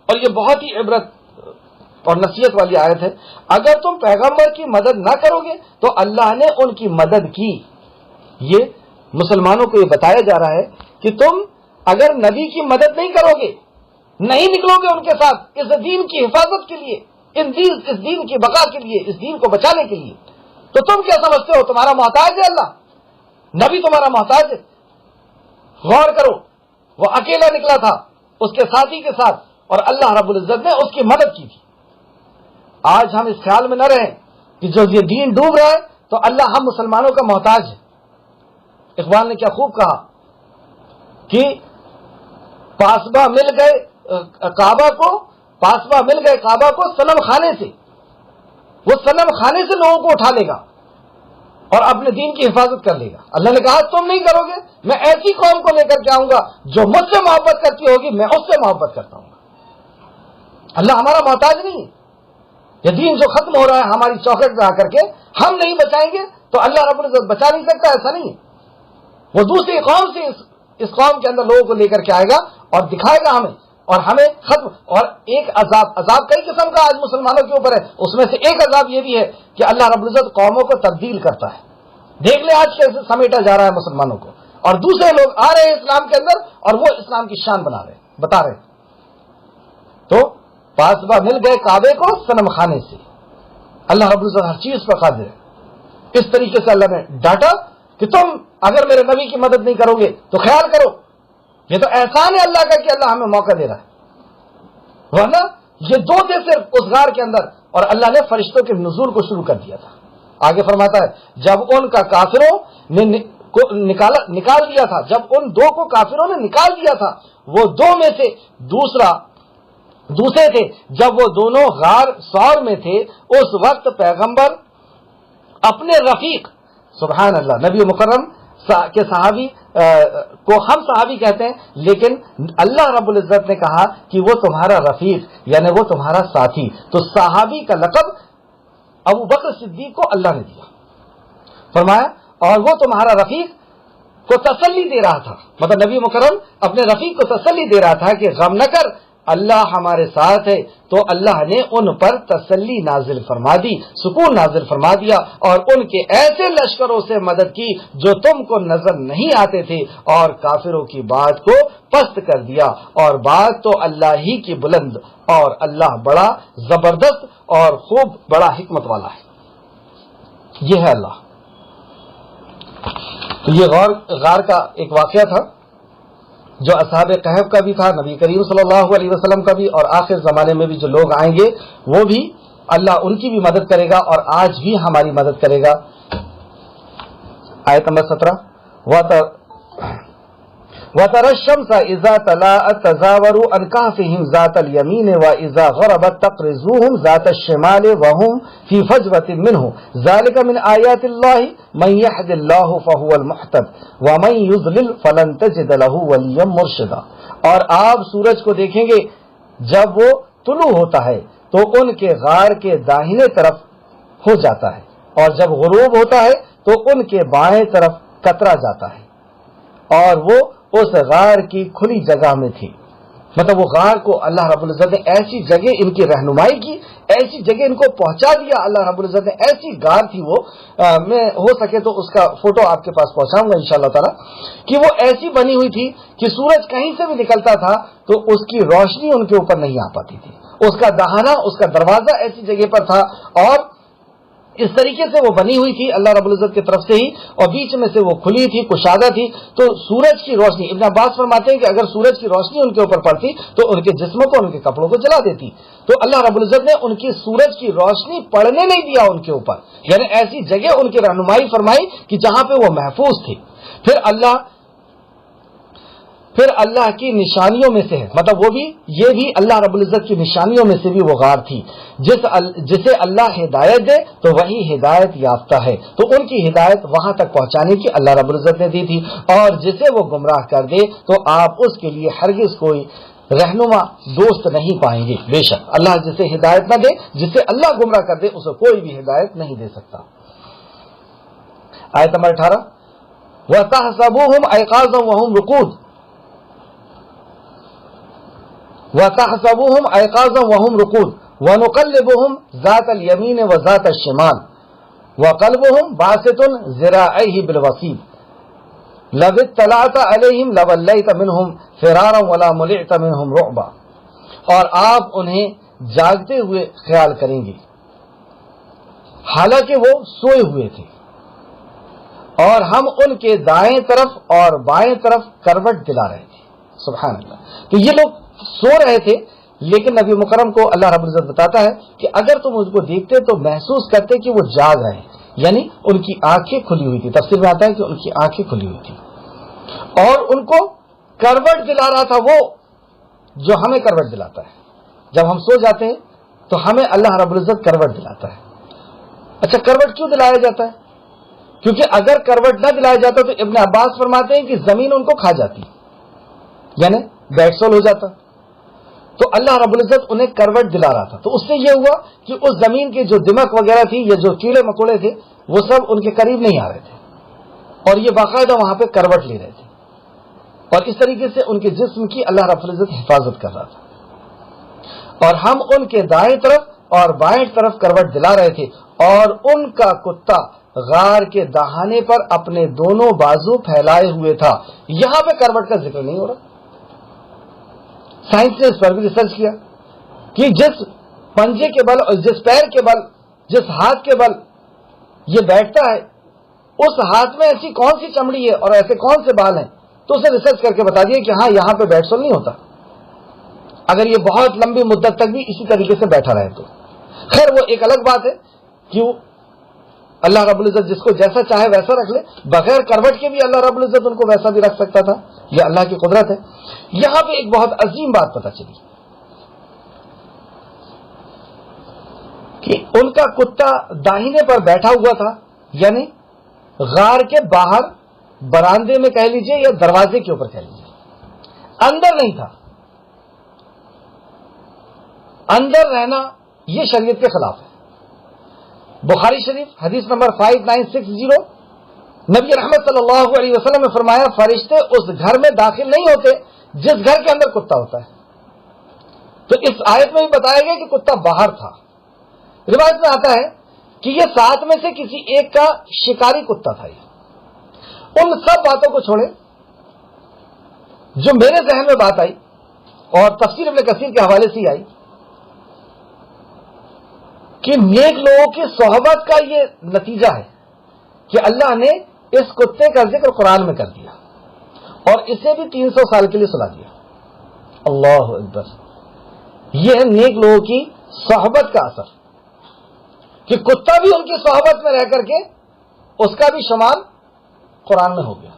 اور یہ بہت ہی عبرت اور نصیحت والی آیت ہے، اگر تم پیغمبر کی مدد نہ کرو گے تو اللہ نے ان کی مدد کی۔ یہ مسلمانوں کو یہ بتایا جا رہا ہے کہ تم اگر نبی کی مدد نہیں کرو گے، نہیں نکلو گے ان کے ساتھ اس دین کی حفاظت کے لیے، اس دین کی بقا کے لیے، اس دین کو بچانے کے لیے، تو تم کیا سمجھتے ہو تمہارا محتاج ہے اللہ؟ نبی تمہارا محتاج ہے؟ غور کرو، وہ اکیلا نکلا تھا اس کے ساتھی کے ساتھ، اور اللہ رب العزت نے اس کی مدد کی تھی۔ آج ہم اس خیال میں نہ رہیں کہ جو یہ دین ڈوب رہا ہے تو اللہ ہم مسلمانوں کا محتاج ہے۔ اقبال نے کیا خوب کہا کہ پاسباں مل گئے کعبہ کو صنم خانے سے، وہ صنم خانے سے لوگوں کو اٹھا لے گا اور اپنے دین کی حفاظت کر لے گا۔ اللہ نے کہا تم نہیں کرو گے، میں ایسی قوم کو لے کر کے آؤں گا جو مجھ سے محبت کرتی ہوگی، میں اس سے محبت کرتا ہوں۔ اللہ ہمارا محتاج نہیں ہے۔ یہ دین جو ختم ہو رہا ہے ہماری چوکھٹ پہ آ کر کے، ہم نہیں بچائیں گے تو اللہ رب العزت بچا نہیں سکتا، ایسا نہیں ہے۔ وہ دوسری قوم سے اس قوم کے اندر لوگوں کو لے کر کے آئے گا اور دکھائے گا ہمیں ختم۔ اور ایک عذاب کئی قسم کا آج مسلمانوں کے اوپر ہے، اس میں سے ایک عذاب یہ بھی ہے کہ اللہ رب العزت قوموں کو تبدیل کرتا ہے۔ دیکھ لیں آج کیسے سمیٹا جا رہا ہے مسلمانوں کو، اور دوسرے لوگ آ رہے ہیں اسلام کے اندر اور وہ اسلام کی شان بتا رہے ہیں۔ تو پاسباں مل گئے کعبے کو صنم خانے سے۔ اللہ رب العزت ہر چیز پر قادر ہے۔ اس طریقے سے اللہ نے ڈانٹا کہ تم اگر میرے نبی کی مدد نہیں کرو گے تو خیال کرو، یہ تو احسان ہے اللہ کا کہ اللہ ہمیں موقع دے رہا ہے، ورنہ یہ دو تھے صرف اس غار کے اندر، اور اللہ نے فرشتوں کے نزول کو شروع کر دیا تھا۔ آگے فرماتا ہے جب ان کا کافروں نے نکال دیا تھا، جب ان دو کو کافروں نے نکال دیا تھا، وہ دو میں سے دوسرے تھے، جب وہ دونوں غار ثور میں تھے، اس وقت پیغمبر اپنے رفیق، سبحان اللہ، نبی مکرم کے صحابی کو ہم صحابی کہتے ہیں، لیکن اللہ رب العزت نے کہا کہ وہ تمہارا رفیق، یعنی وہ تمہارا ساتھی۔ تو صحابی کا لقب ابو بکر صدیق کو اللہ نے دیا، فرمایا اور وہ تمہارا رفیق کو تسلی دے رہا تھا، مطلب نبی مکرم اپنے رفیق کو تسلی دے رہا تھا کہ غم نہ کر، اللہ ہمارے ساتھ ہے۔ تو اللہ نے ان پر تسلی نازل فرما دی، سکون نازل فرما دیا، اور ان کے ایسے لشکروں سے مدد کی جو تم کو نظر نہیں آتے تھے، اور کافروں کی بات کو پست کر دیا، اور بات تو اللہ ہی کی بلند، اور اللہ بڑا زبردست اور خوب بڑا حکمت والا ہے۔ یہ ہے اللہ۔ تو یہ غار کا ایک واقعہ تھا جو اصحاب کہف کا بھی تھا، نبی کریم صلی اللہ علیہ وسلم کا بھی، اور آخر زمانے میں بھی جو لوگ آئیں گے وہ بھی اللہ ان کی بھی مدد کرے گا اور آج بھی ہماری مدد کرے گا۔ آیت نمبر 17، وَتَرَى الشَّمْسَ إِذَا طَلَعَتْ تَزَاوَرُ عَنْ كَهْفِهِمْ ذَاتَ الْيَمِينِ وَإِذَا غَرَبَتْ تَقْرِضُهُمْ ذَاتَ الشِّمَالِ وَهُمْ فِي فَجْوَةٍ مِّنْهُ ذَلِكَ مِنْ آيَاتِ اللَّهِ مَنْ يَهْدِ اللَّهُ فَهُوَ الْمُهْتَدِ وَمَنْ يُضْلِلْ فَلَنْ تَجِدَ لَهُ وَلِيًّا مُرْشِدًا۔ اور آپ سورج کو دیکھیں گے جب وہ طلوع ہوتا ہے تو ان کے غار کے داہنے طرف ہو جاتا ہے، اور جب غروب ہوتا ہے تو ان کے بائیں طرف کترا جاتا ہے، اور وہ اس غار کی کھلی جگہ میں تھی۔ مطلب وہ غار کو اللہ رب العزت نے ایسی جگہ ان کی رہنمائی کی، ایسی جگہ ان کو پہنچا دیا اللہ رب العزت نے، ایسی غار تھی وہ، میں ہو سکے تو اس کا فوٹو آپ کے پاس پہنچاؤں گا انشاءاللہ تعالی، کہ وہ ایسی بنی ہوئی تھی کہ سورج کہیں سے بھی نکلتا تھا تو اس کی روشنی ان کے اوپر نہیں آ پاتی تھی، اس کا دہانہ، اس کا دروازہ ایسی جگہ پر تھا، اور اس طریقے سے وہ بنی ہوئی تھی اللہ رب العزت کی طرف سے ہی، اور بیچ میں سے وہ کھلی تھی، کشادہ تھی، تو سورج کی روشنی، ابن عباس فرماتے ہیں کہ اگر سورج کی روشنی ان کے اوپر پڑتی تو ان کے جسموں کو، ان کے کپڑوں کو جلا دیتی، تو اللہ رب العزت نے ان کی سورج کی روشنی پڑنے نہیں دیا ان کے اوپر، یعنی ایسی جگہ ان کی رہنمائی فرمائی کہ جہاں پہ وہ محفوظ تھی۔ پھر اللہ کی نشانیوں میں سے ہے، مطلب یہ بھی اللہ رب العزت کی نشانیوں میں سے بھی وہ غار تھی، جسے اللہ ہدایت دے تو وہی ہدایت یافتہ ہے، تو ان کی ہدایت وہاں تک پہنچانے کی اللہ رب العزت نے دی تھی، اور جسے وہ گمراہ کر دے تو آپ اس کے لیے ہرگز کوئی رہنما دوست نہیں پائیں گے۔ بے شک اللہ جسے ہدایت نہ دے، جسے اللہ گمراہ کر دے، اسے کوئی بھی ہدایت نہیں دے سکتا۔ آیت نمبر 18، وَتَحْسَبُوهُمْ أَيْقَاظًا وَهُمْ رُقُودٌ وَتَحْسَبُوهُمْ أَيْقَاظًا وَهُمْ رُقُودٌ وَنُقَلِّبُهُمْ ذَاتَ الْيَمِينِ وَذَاتَ الشِّمَالِ وَقَلْبُهُمْ بَاسِطٌ ذِرَاعَيْهِ بِالْوَصِيدِ لَوِ اطَّلَعْتَ عَلَيْهِمْ لَوَلَّيْتَ مِنْهُمْ فِرَارًا وَلَا مُلِعْتَ مِنْهُمْ رُعْبًا۔ اور آپ انہیں جاگتے ہوئے خیال کریں گے حالانکہ وہ سوئے ہوئے تھے، اور ہم ان کے دائیں طرف اور بائیں طرف کروٹ دلا رہے تھے۔ سبحان اللہ۔ تو یہ لوگ سو رہے تھے، لیکن نبی مکرم کو اللہ رب العزت بتاتا ہے کہ اگر تم اس کو دیکھتے تو محسوس کرتے کہ وہ جاگ رہے ہیں، یعنی ان کی آنکھیں کھلی ہوئی تھی۔ تفسیر میں آتا ہے کہ ان کی آنکھیں کھلی ہوئی تھی، اور ان کو کروٹ دلا رہا تھا، وہ جو ہمیں کروٹ دلاتا ہے جب ہم سو جاتے ہیں تو ہمیں اللہ رب العزت کروٹ دلاتا ہے۔ اچھا کروٹ کیوں دلایا جاتا ہے؟ کیونکہ اگر کروٹ نہ دلایا جاتا تو ابن عباس فرماتے ہیں کہ زمین ان کو کھا جاتی، یعنی بیڈ سول ہو جاتا، تو اللہ رب العزت انہیں کروٹ دلا رہا تھا، تو اس سے یہ ہوا کہ اس زمین کے جو دمک وغیرہ تھی یا جو کیڑے مکوڑے تھے وہ سب ان کے قریب نہیں آ رہے تھے، اور یہ باقاعدہ وہاں پہ کروٹ لے رہے تھے، اور اس طریقے سے ان کے جسم کی اللہ رب العزت حفاظت کر رہا تھا، اور ہم ان کے دائیں طرف اور بائیں طرف کروٹ دلا رہے تھے، اور ان کا کتا غار کے دہانے پر اپنے دونوں بازو پھیلائے ہوئے تھا۔ یہاں پہ کروٹ کا ذکر نہیں ہو رہا، سائنس نے اس پر بھی ریسرچ کیا کہ جس پنجے کے بل اور جس پیر کے بل، جس ہاتھ کے بل یہ بیٹھتا ہے، اس ہاتھ میں ایسی کون سی چمڑی ہے اور ایسے کون سے بال ہیں، تو اسے ریسرچ کر کے بتا دیا کہ ہاں یہاں پہ بیڈ سول نہیں ہوتا اگر یہ بہت لمبی مدت تک بھی اسی طریقے سے بیٹھا رہے تو۔ خیر وہ ایک الگ بات ہے کہ اللہ رب العزت جس کو جیسا چاہے ویسا رکھ لے، بغیر کروٹ کے بھی اللہ رب العزت ان کو ویسا بھی رکھ سکتا تھا، یہ اللہ کی قدرت ہے۔ یہاں پہ ایک بہت عظیم بات پتہ چلی کہ ان کا کتا داہنے پر بیٹھا ہوا تھا، یعنی غار کے باہر براندے میں کہہ لیجئے یا دروازے کے اوپر کہہ لیجئے، اندر نہیں تھا۔ اندر رہنا یہ شریعت کے خلاف ہے۔ بخاری شریف حدیث نمبر 5960، نبی رحمت صلی اللہ علیہ وسلم نے فرمایا فرشتے اس گھر میں داخل نہیں ہوتے جس گھر کے اندر کتا ہوتا ہے۔ تو اس آیت میں بھی بتایا گیا کہ کتا باہر تھا۔ روایت میں آتا ہے کہ یہ 7 میں سے کسی ایک کا شکاری کتا تھا۔ ان سب باتوں کو چھوڑے، جو میرے ذہن میں بات آئی اور تفسیر ابن کثیر کے حوالے سے آئی کہ نیک لوگوں کی صحبت کا یہ نتیجہ ہے کہ اللہ نے اس کتے کا ذکر قرآن میں کر دیا اور اسے بھی 300 سال کے لیے سلا دیا. اللہ اکبر. یہ ہے نیک لوگوں کی صحبت کا اثر کہ کتا بھی ان کی صحبت میں رہ کر کے اس کا بھی شمار قرآن میں ہو گیا.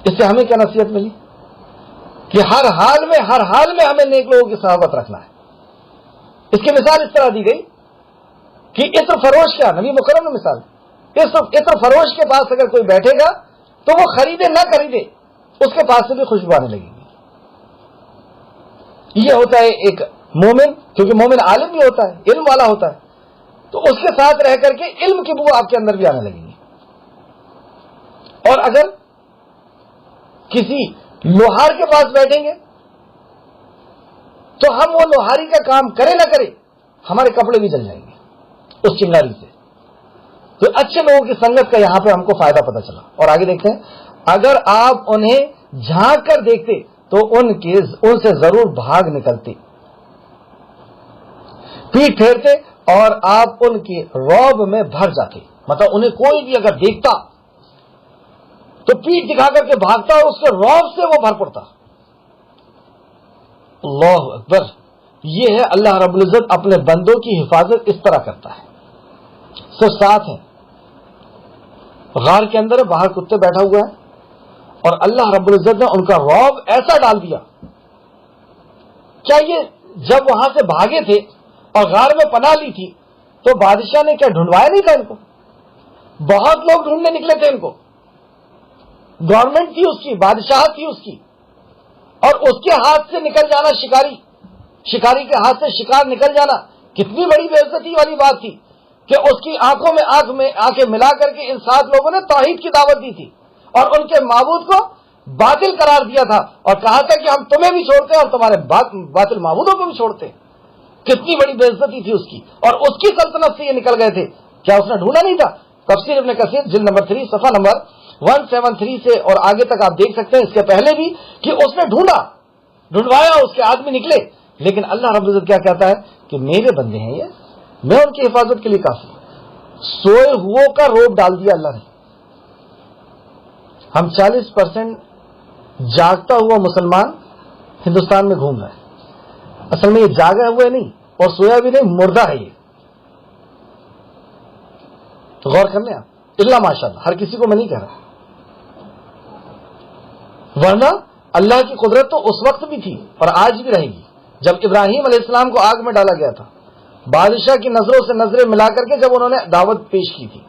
اس سے ہمیں کیا نصیحت ملی کہ ہر حال میں ہمیں نیک لوگوں کی صحبت رکھنا ہے. اس کی مثال اس طرح دی گئی کہ عطر فروش کا نبی مکرم نے مثال, عطر فروش کے پاس اگر کوئی بیٹھے گا تو وہ خریدے نہ خریدے اس کے پاس سے بھی خوشبو آنے لگے گی. یہ ہوتا ہے ایک مومن, کیونکہ مومن عالم بھی ہوتا ہے, علم والا ہوتا ہے, تو اس کے ساتھ رہ کر کے علم کی بو آپ کے اندر بھی آنے لگے گی. اور اگر کسی لوہار کے پاس بیٹھیں گے تو ہم وہ لوہاری کا کام کرے نہ کرے ہمارے کپڑے بھی جل جائیں گے اس چنگاری سے. تو اچھے لوگوں کی سنگت کا یہاں پہ ہم کو فائدہ پتہ چلا. اور آگے دیکھتے ہیں, اگر آپ انہیں جھانک کر دیکھتے تو ان سے ضرور بھاگ نکلتے, پیٹ پھیرتے اور آپ ان کے رعب میں بھر جاتے. مطلب انہیں کوئی بھی اگر دیکھتا تو پیٹ دکھا کر کے بھاگتا اور اس کے رعب سے وہ بھر پڑتا. اللہ اکبر. یہ ہے اللہ رب العزت اپنے بندوں کی حفاظت اس طرح کرتا ہے. صرف ساتھ ہیں, غار کے اندر باہر کتے بیٹھا ہوا ہے اور اللہ رب العزت نے ان کا رعب ایسا ڈال دیا. کیا یہ جب وہاں سے بھاگے تھے اور غار میں پناہ لی تھی تو بادشاہ نے کیا ڈھونڈوایا نہیں تھا ان کو؟ بہت لوگ ڈھونڈنے نکلے تھے ان کو. گورنمنٹ تھی اس کی, بادشاہ تھی اس کی, اور اس کے ہاتھ سے نکل جانا شکاری کے ہاتھ سے شکار نکل جانا کتنی بڑی بے عزتی والی بات تھی کہ اس کی آنکھوں میں آنکھیں ملا کر کے ان 7 لوگوں نے توحید کی دعوت دی تھی اور ان کے معبود کو باطل قرار دیا تھا اور کہا تھا کہ ہم تمہیں بھی چھوڑتے ہیں اور تمہارے باطل معبودوں کو بھی چھوڑتے ہیں. کتنی بڑی بے عزتی تھی اس کی, اور اس کی سلطنت سے یہ نکل گئے تھے. کیا اس نے ڈھونڈا نہیں تھا؟ تفسیر ابن کثیر جلد نمبر 3 صفحہ نمبر 173 سے اور آگے تک آپ دیکھ سکتے ہیں, اس کے پہلے بھی کہ اس نے ڈھونڈوایا, اس کے آدمی نکلے. لیکن اللہ رب العزت کیا کہتا ہے کہ میرے بندے ہیں یہ, میں ان کی حفاظت کے لیے کافی. سوئے ہوئے کا روب ڈال دیا اللہ نے. ہم 40% جاگتا ہوا مسلمان ہندوستان میں گھوم رہا ہے. اصل میں یہ جاگا ہوا ہے نہیں اور سویا بھی نہیں, مردہ ہے یہ. تو غور کر لیں آپ. اللہ ماشاءاللہ, ہر کسی کو میں نہیں کہہ رہا, ورنہ اللہ کی قدرت تو اس وقت بھی تھی اور آج بھی رہے گی. جب ابراہیم علیہ السلام کو آگ میں ڈالا گیا تھا, بادشاہ کی نظروں سے نظریں ملا کر کے جب انہوں نے دعوت پیش کی تھی,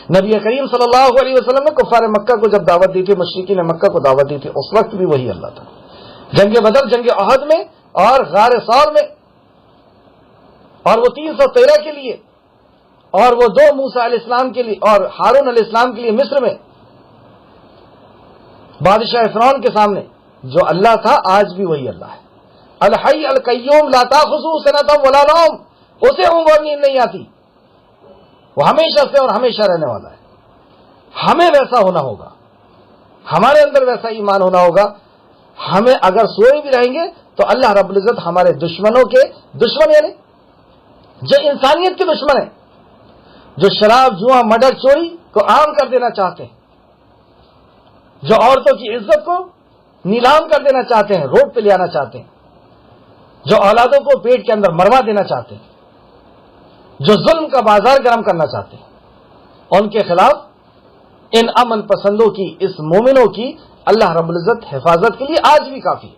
نبی کریم صلی اللہ علیہ وسلم نے کفار مکہ کو جب دعوت دی تھی, مشرکین مکہ کو دعوت دی تھی, اس وقت بھی وہی اللہ تھا. جنگ بدر, جنگ احد میں اور غار ثور میں, اور وہ 313 کے لیے, اور وہ 2 موسیٰ علیہ السلام کے لیے اور ہارون علیہ السلام کے لیے مصر میں بادشاہ فرعون کے سامنے. جو اللہ تھا آج بھی وہی اللہ ہے. الحی القیوم لا تاخذہ سنۃ ولا نوم, اسے اونگ اور نیند نہیں آتی, وہ ہمیشہ سے اور ہمیشہ رہنے والا ہے. ہمیں ویسا ہونا ہوگا, ہمارے اندر ویسا ایمان ہونا ہوگا. ہمیں اگر سوئے بھی رہیں گے تو اللہ رب العزت ہمارے دشمنوں کے دشمن, یعنی جو انسانیت کے دشمن ہیں, جو شراب, جوا, مرڈر, چوری کو عام کر دینا چاہتے ہیں, جو عورتوں کی عزت کو نیلام کر دینا چاہتے ہیں, روڈ پہ لے آنا چاہتے ہیں, جو اولادوں کو پیٹ کے اندر مروا دینا چاہتے ہیں, جو ظلم کا بازار گرم کرنا چاہتے ہیں, ان کے خلاف ان امن پسندوں کی, اس مومنوں کی اللہ رب العزت حفاظت کے لیے آج بھی کافی ہے.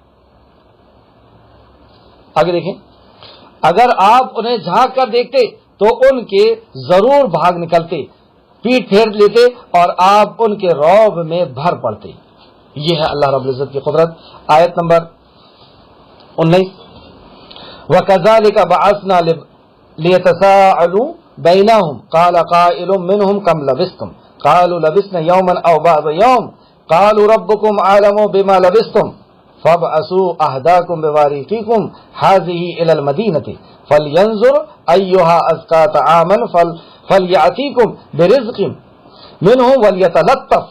آگے دیکھیں, اگر آپ انہیں جھانک کر دیکھتے تو ان کے ضرور بھاگ نکلتے, پیٹ پھیر لیتے اور آپ ان کے رعب میں بھر پڑتے. یہ ہے اللہ رب العزت کی قدرت. آیت نمبر 19, وَكَذَلِكَ بَعَثْنَا لِيَتَسَاءَلُوا بَيْنَهُمْ قَالَ قَائِلٌ مِّنْهُمْ كَمْ لَبِثْتُمْ قَالُوا لَبِثْنَا يَوْمًا أَوْ بَعْضَ يَوْمٍ قَالُوا رَبُّكُمْ أَعْلَمُ بِمَا لَبِثْتُمْ فَابْعَثُوا أَحْدَاكُمْ بِوَارِقِكُمْ هَٰذِهِ إِلَى الْمَدِينَةِ فَلْيَنظُرْ أَيُّهَا أَزْكَىٰ طَعَامًا فَلْيَأْتِيكُمْ بِرِزْقٍ مِّنْهُ وَلْيَتَلَطَّفْ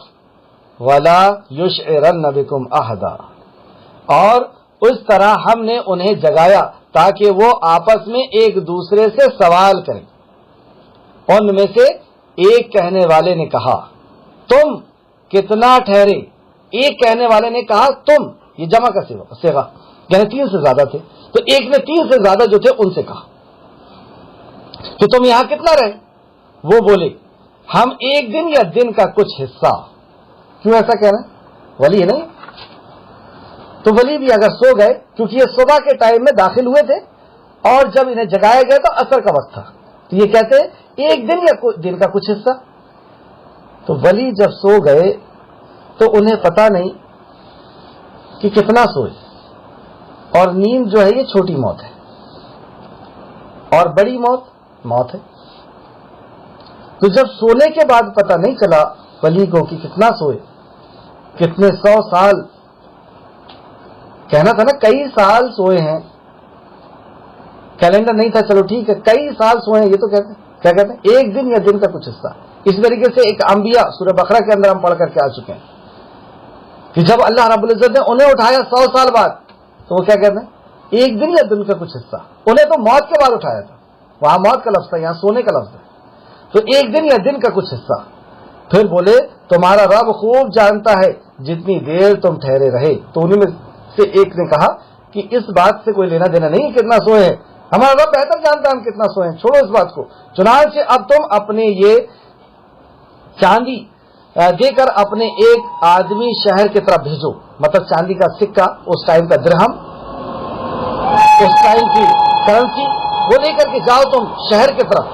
وَلَا يُشْعِرَنَّ بِكُمْ أَحَدًا. اور اس طرح ہم نے انہیں جگایا تاکہ وہ آپس میں ایک دوسرے سے سوال کریں. ان میں سے ایک کہنے والے نے کہا, تم کتنا ٹھہرے. ایک کہنے والے نے کہا تم، یہ جمع کا صیغہ، یعنی 3 سے زیادہ تھے، تو ایک نے 3 سے زیادہ جو تھے ان سے کہا کہ تم یہاں کتنا رہے. وہ بولے ہم 1 دن یا دن کا کچھ حصہ. کیوں ایسا کہہ رہے ہیں؟ ولی ہے نہیں تو ولی بھی اگر سو گئے، کیونکہ یہ صبح کے ٹائم میں داخل ہوئے تھے اور جب انہیں جگایا گیا تو عصر کا وقت تھا، تو یہ کہتے ہیں 1 دن یا دن کا کچھ حصہ. تو ولی جب سو گئے تو انہیں پتا نہیں کہ کتنا سوئے، اور نیند جو ہے یہ چھوٹی موت ہے اور بڑی موت ہے. تو جب سونے کے بعد پتا نہیں چلا ولی کو کہ کتنا سوئے، کتنے 100 سال کہنا تھا نا، کئی سال سوئے ہیں، کیلنڈر نہیں تھا، چلو ٹھیک ہے کئی سال سوئے ہیں، یہ تو کہتے ہیں کیا کہتے ہیں 1 دن یا دن کا کچھ حصہ. اس طریقے سے ایک انبیاء سورہ بقرہ کے اندر ہم پڑھ کر کے آ چکے ہیں کہ جب اللہ رب العزت نے انہیں اٹھایا 100 سال بعد، تو وہ کیا کہتے ہیں 1 دن یا دن کا کچھ حصہ. انہیں تو موت کے بعد اٹھایا تھا، وہاں موت کا لفظ ہے، یہاں سونے کا لفظ ہے، تو 1 دن یا دن کا کچھ حصہ. پھر بولے تمہارا رب خوب جانتا ہے جتنی دیر تم ٹھہرے رہے. تو انہیں میں سے ایک نے کہا کہ اس بات سے کوئی لینا دینا نہیں کتنا سوئے ہیں، ہمارا رب بہتر جانتا ہے ہم کتنا سوئے ہیں، چھوڑو اس بات کو. چنانچہ اب تم اپنے یہ چاندی دے کر اپنے ایک آدمی شہر کی طرف بھیجو. مطلب چاندی کا سکہ، اس ٹائم کا درہم، اس ٹائم کی کرنسی، وہ لے کر کے جاؤ تم شہر کی طرف.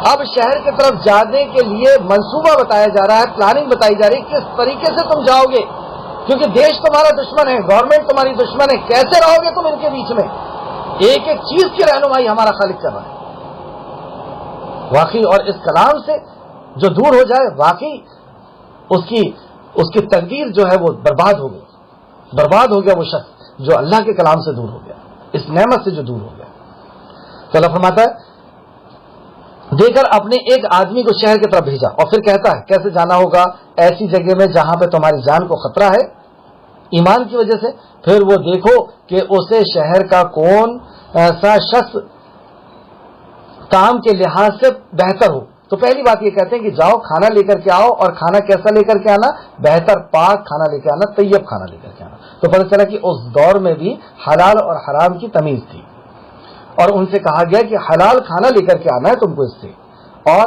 اب شہر کی طرف جانے کے لیے منصوبہ بتایا جا رہا ہے، پلاننگ بتائی جا رہی ہے کس طریقے سے تم جاؤ گے، کیونکہ دیش تمہارا دشمن ہے، گورنمنٹ تمہاری دشمن ہے، کیسے رہو گے تم ان کے بیچ میں. ایک ایک چیز کی رہنمائی ہمارا خالق کر رہا ہے واقعی. اور اس کلام سے جو دور ہو جائے واقعی اس کی تقدیر جو ہے وہ برباد ہو گیا وہ شخص جو اللہ کے کلام سے دور ہو گیا، اس نعمت سے جو دور ہو گیا. تو اللہ فرماتا ہے دے کر اپنے ایک آدمی کو شہر کی طرف بھیجا. اور پھر کہتا ہے کیسے جانا ہوگا، ایسی جگہ میں جہاں پہ تمہاری جان کو خطرہ ہے ایمان کی وجہ سے. پھر وہ دیکھو کہ اسے شہر کا کون سا شخص کام کے لحاظ سے بہتر ہو. تو پہلی بات یہ کہتے ہیں کہ جاؤ کھانا لے کر کے آؤ، اور کھانا کیسا لے کر کے آنا، بہتر پاک کھانا لے کے آنا، طیب کھانا لے کر کے آنا. تو پتہ چلا کہ اس دور میں بھی حلال اور حرام کی تمیز تھی، اور ان سے کہا گیا کہ حلال کھانا لے کر کے آنا ہے تم کو اس سے. اور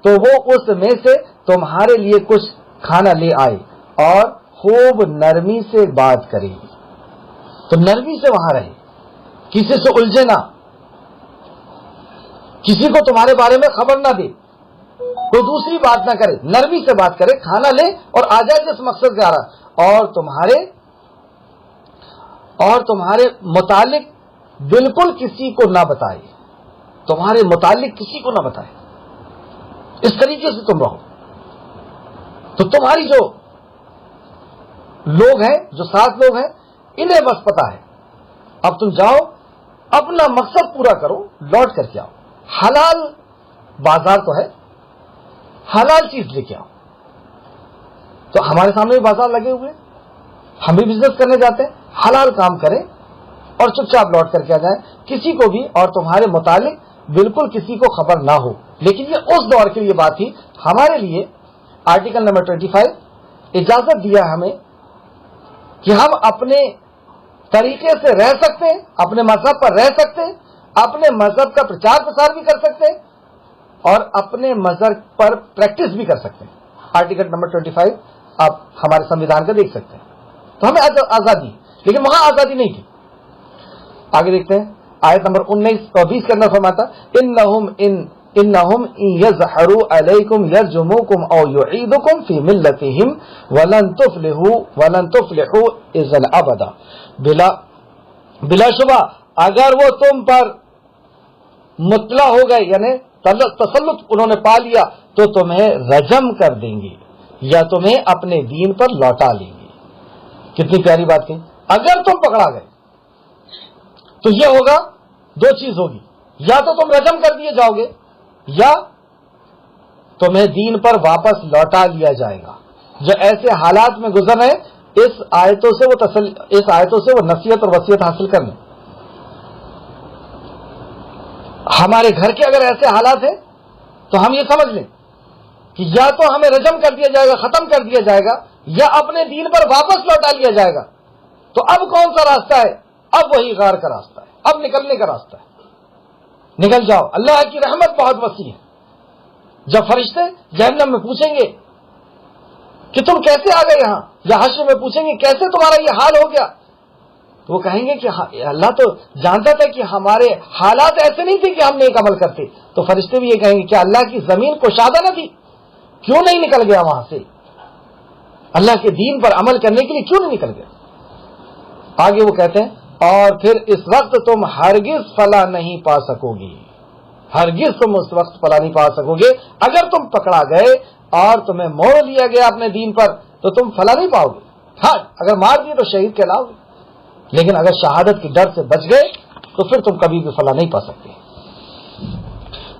تو وہ اس میں سے تمہارے لیے کچھ کھانا لے آئے اور خوب نرمی سے بات کرے. تو نرمی سے وہاں رہے، کسی سے الجھے نہ، کسی کو تمہارے بارے میں خبر نہ دے، کوئی دوسری بات نہ کرے، نرمی سے بات کرے، کھانا لے اور آ جائے جس مقصد سے آ رہا. اور تمہارے متعلق بالکل کسی کو نہ بتائے، تمہارے متعلق کسی کو نہ بتائے. اس طریقے سے تم رہو. تو تمہاری جو لوگ ہیں، جو 7 لوگ ہیں، انہیں بس پتا ہے. اب تم جاؤ اپنا مقصد پورا کرو، لوٹ کر کے آؤ. حلال بازار تو ہے، حلال چیز لے کے آؤ. تو ہمارے سامنے بھی بازار لگے ہوئے، ہم بھی بزنس کرنے جاتے ہیں. حلال کام کریں اور چپ چاپ لوٹ کر کے آ جائیں، کسی کو بھی اور تمہارے متعلق بالکل کسی کو خبر نہ ہو. لیکن یہ اس دور کے لیے بات تھی. ہمارے لیے آرٹیکل نمبر 25 اجازت دیا ہمیں کہ ہم اپنے طریقے سے رہ سکتے ہیں، اپنے مذہب پر رہ سکتے ہیں، اپنے مذہب کا پرچار پرسار بھی کر سکتے ہیں اور اپنے مذہب پر پریکٹس بھی کر سکتے ہیں. آرٹیکل نمبر 25 آپ ہمارے سمویدھان کا دیکھ سکتے ہیں. تو ہمیں آزادی، لیکن وہاں آزادی نہیں تھی. آگے دیکھتے ہیں آیت نمبر 19 اور 20 کے اندر فرماتا انہم ان یظہروا علیکم یرجموکم او یعیدکم فی ملتہم ولن تفلحوا اذا ابدا. بلا شبہ اگر وہ تم پر مطلع ہو گئے، یعنی تسلط انہوں نے پا لیا، تو تمہیں رجم کر دیں گے یا تمہیں اپنے دین پر لوٹا لیں گے. کتنی پیاری بات کی. اگر تم پکڑا گئے تو یہ ہوگا، 2 چیز ہوگی، یا تو تم رجم کر دیے جاؤ گے یا تمہیں دین پر واپس لوٹا لیا جائے گا. جو ایسے حالات میں گزر رہے اس آیتوں سے وہ نصیحت اور وصیت حاصل کر لیں. ہمارے گھر کے اگر ایسے حالات ہیں تو ہم یہ سمجھ لیں کہ یا تو ہمیں رجم کر دیا جائے گا، ختم کر دیا جائے گا، یا اپنے دین پر واپس لوٹا لیا جائے گا. تو اب کون سا راستہ ہے؟ اب وہی غار کا راستہ ہے، اب نکلنے کا راستہ ہے. نکل جاؤ، اللہ کی رحمت بہت وسیع ہے. جب فرشتے جہنم میں پوچھیں گے کہ تم کیسے آ گئے یہاں، یا حشر میں پوچھیں گے کیسے تمہارا یہ حال ہو گیا، تو وہ کہیں گے کہ اللہ تو جانتا تھا کہ ہمارے حالات ایسے نہیں تھے کہ ہم نیک عمل کرتے. تو فرشتے بھی یہ کہیں گے کہ اللہ کی زمین کشادہ نہ تھی، کیوں نہیں نکل گیا وہاں سے؟ اللہ کے دین پر عمل کرنے کے لیے کیوں نہیں نکل گیا؟ آگے وہ کہتے ہیں اور پھر اس وقت تم ہرگز فلاح نہیں پا سکو گی، ہرگز تم اس وقت فلاح نہیں پا سکو گے. اگر تم پکڑا گئے اور تمہیں موڑ لیا گیا اپنے دین پر تو تم فلاح نہیں پاؤ گے. ہاں اگر مار دیے تو شہید کہلاؤ گے، لیکن اگر شہادت کی ڈر سے بچ گئے تو پھر تم کبھی بھی فلاح نہیں پا سکتے.